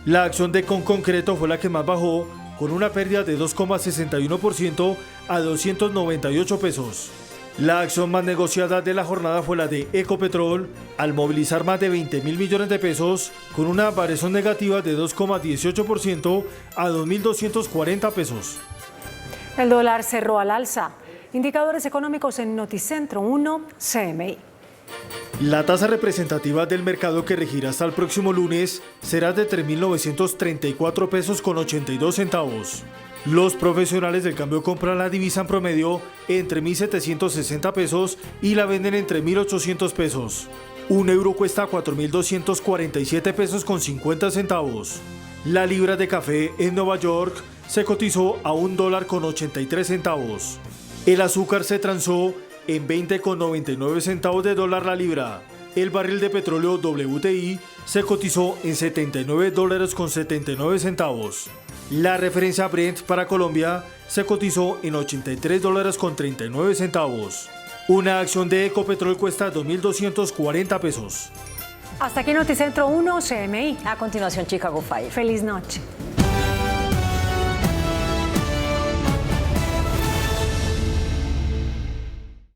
Speaker 25: La acción de Concreto fue la que más bajó, con una pérdida de 2,61% a 298 pesos. La acción más negociada de la jornada fue la de Ecopetrol, al movilizar más de 20.000 millones de pesos, con una variación negativa de 2,18% a 2.240 pesos.
Speaker 3: El dólar cerró al alza. Indicadores económicos en Noticentro 1, CMI.
Speaker 25: La tasa representativa del mercado que regirá hasta el próximo lunes será de 3.934 pesos con 82 centavos. Los profesionales del cambio compran la divisa en promedio entre 1.760 pesos y la venden entre 1.800 pesos. Un euro cuesta 4.247 pesos con 50 centavos. La libra de café en Nueva York se cotizó a $1 con 83 centavos. El azúcar se transó en 20,99 centavos de dólar la libra. El barril de petróleo WTI se cotizó en $79 con 79 centavos. La referencia Brent para Colombia se cotizó en $83.39. Una acción de Ecopetrol cuesta 2.240 pesos.
Speaker 3: Hasta aquí Noticentro 1 CMI.
Speaker 2: A continuación, Chicago Fire.
Speaker 3: Feliz noche.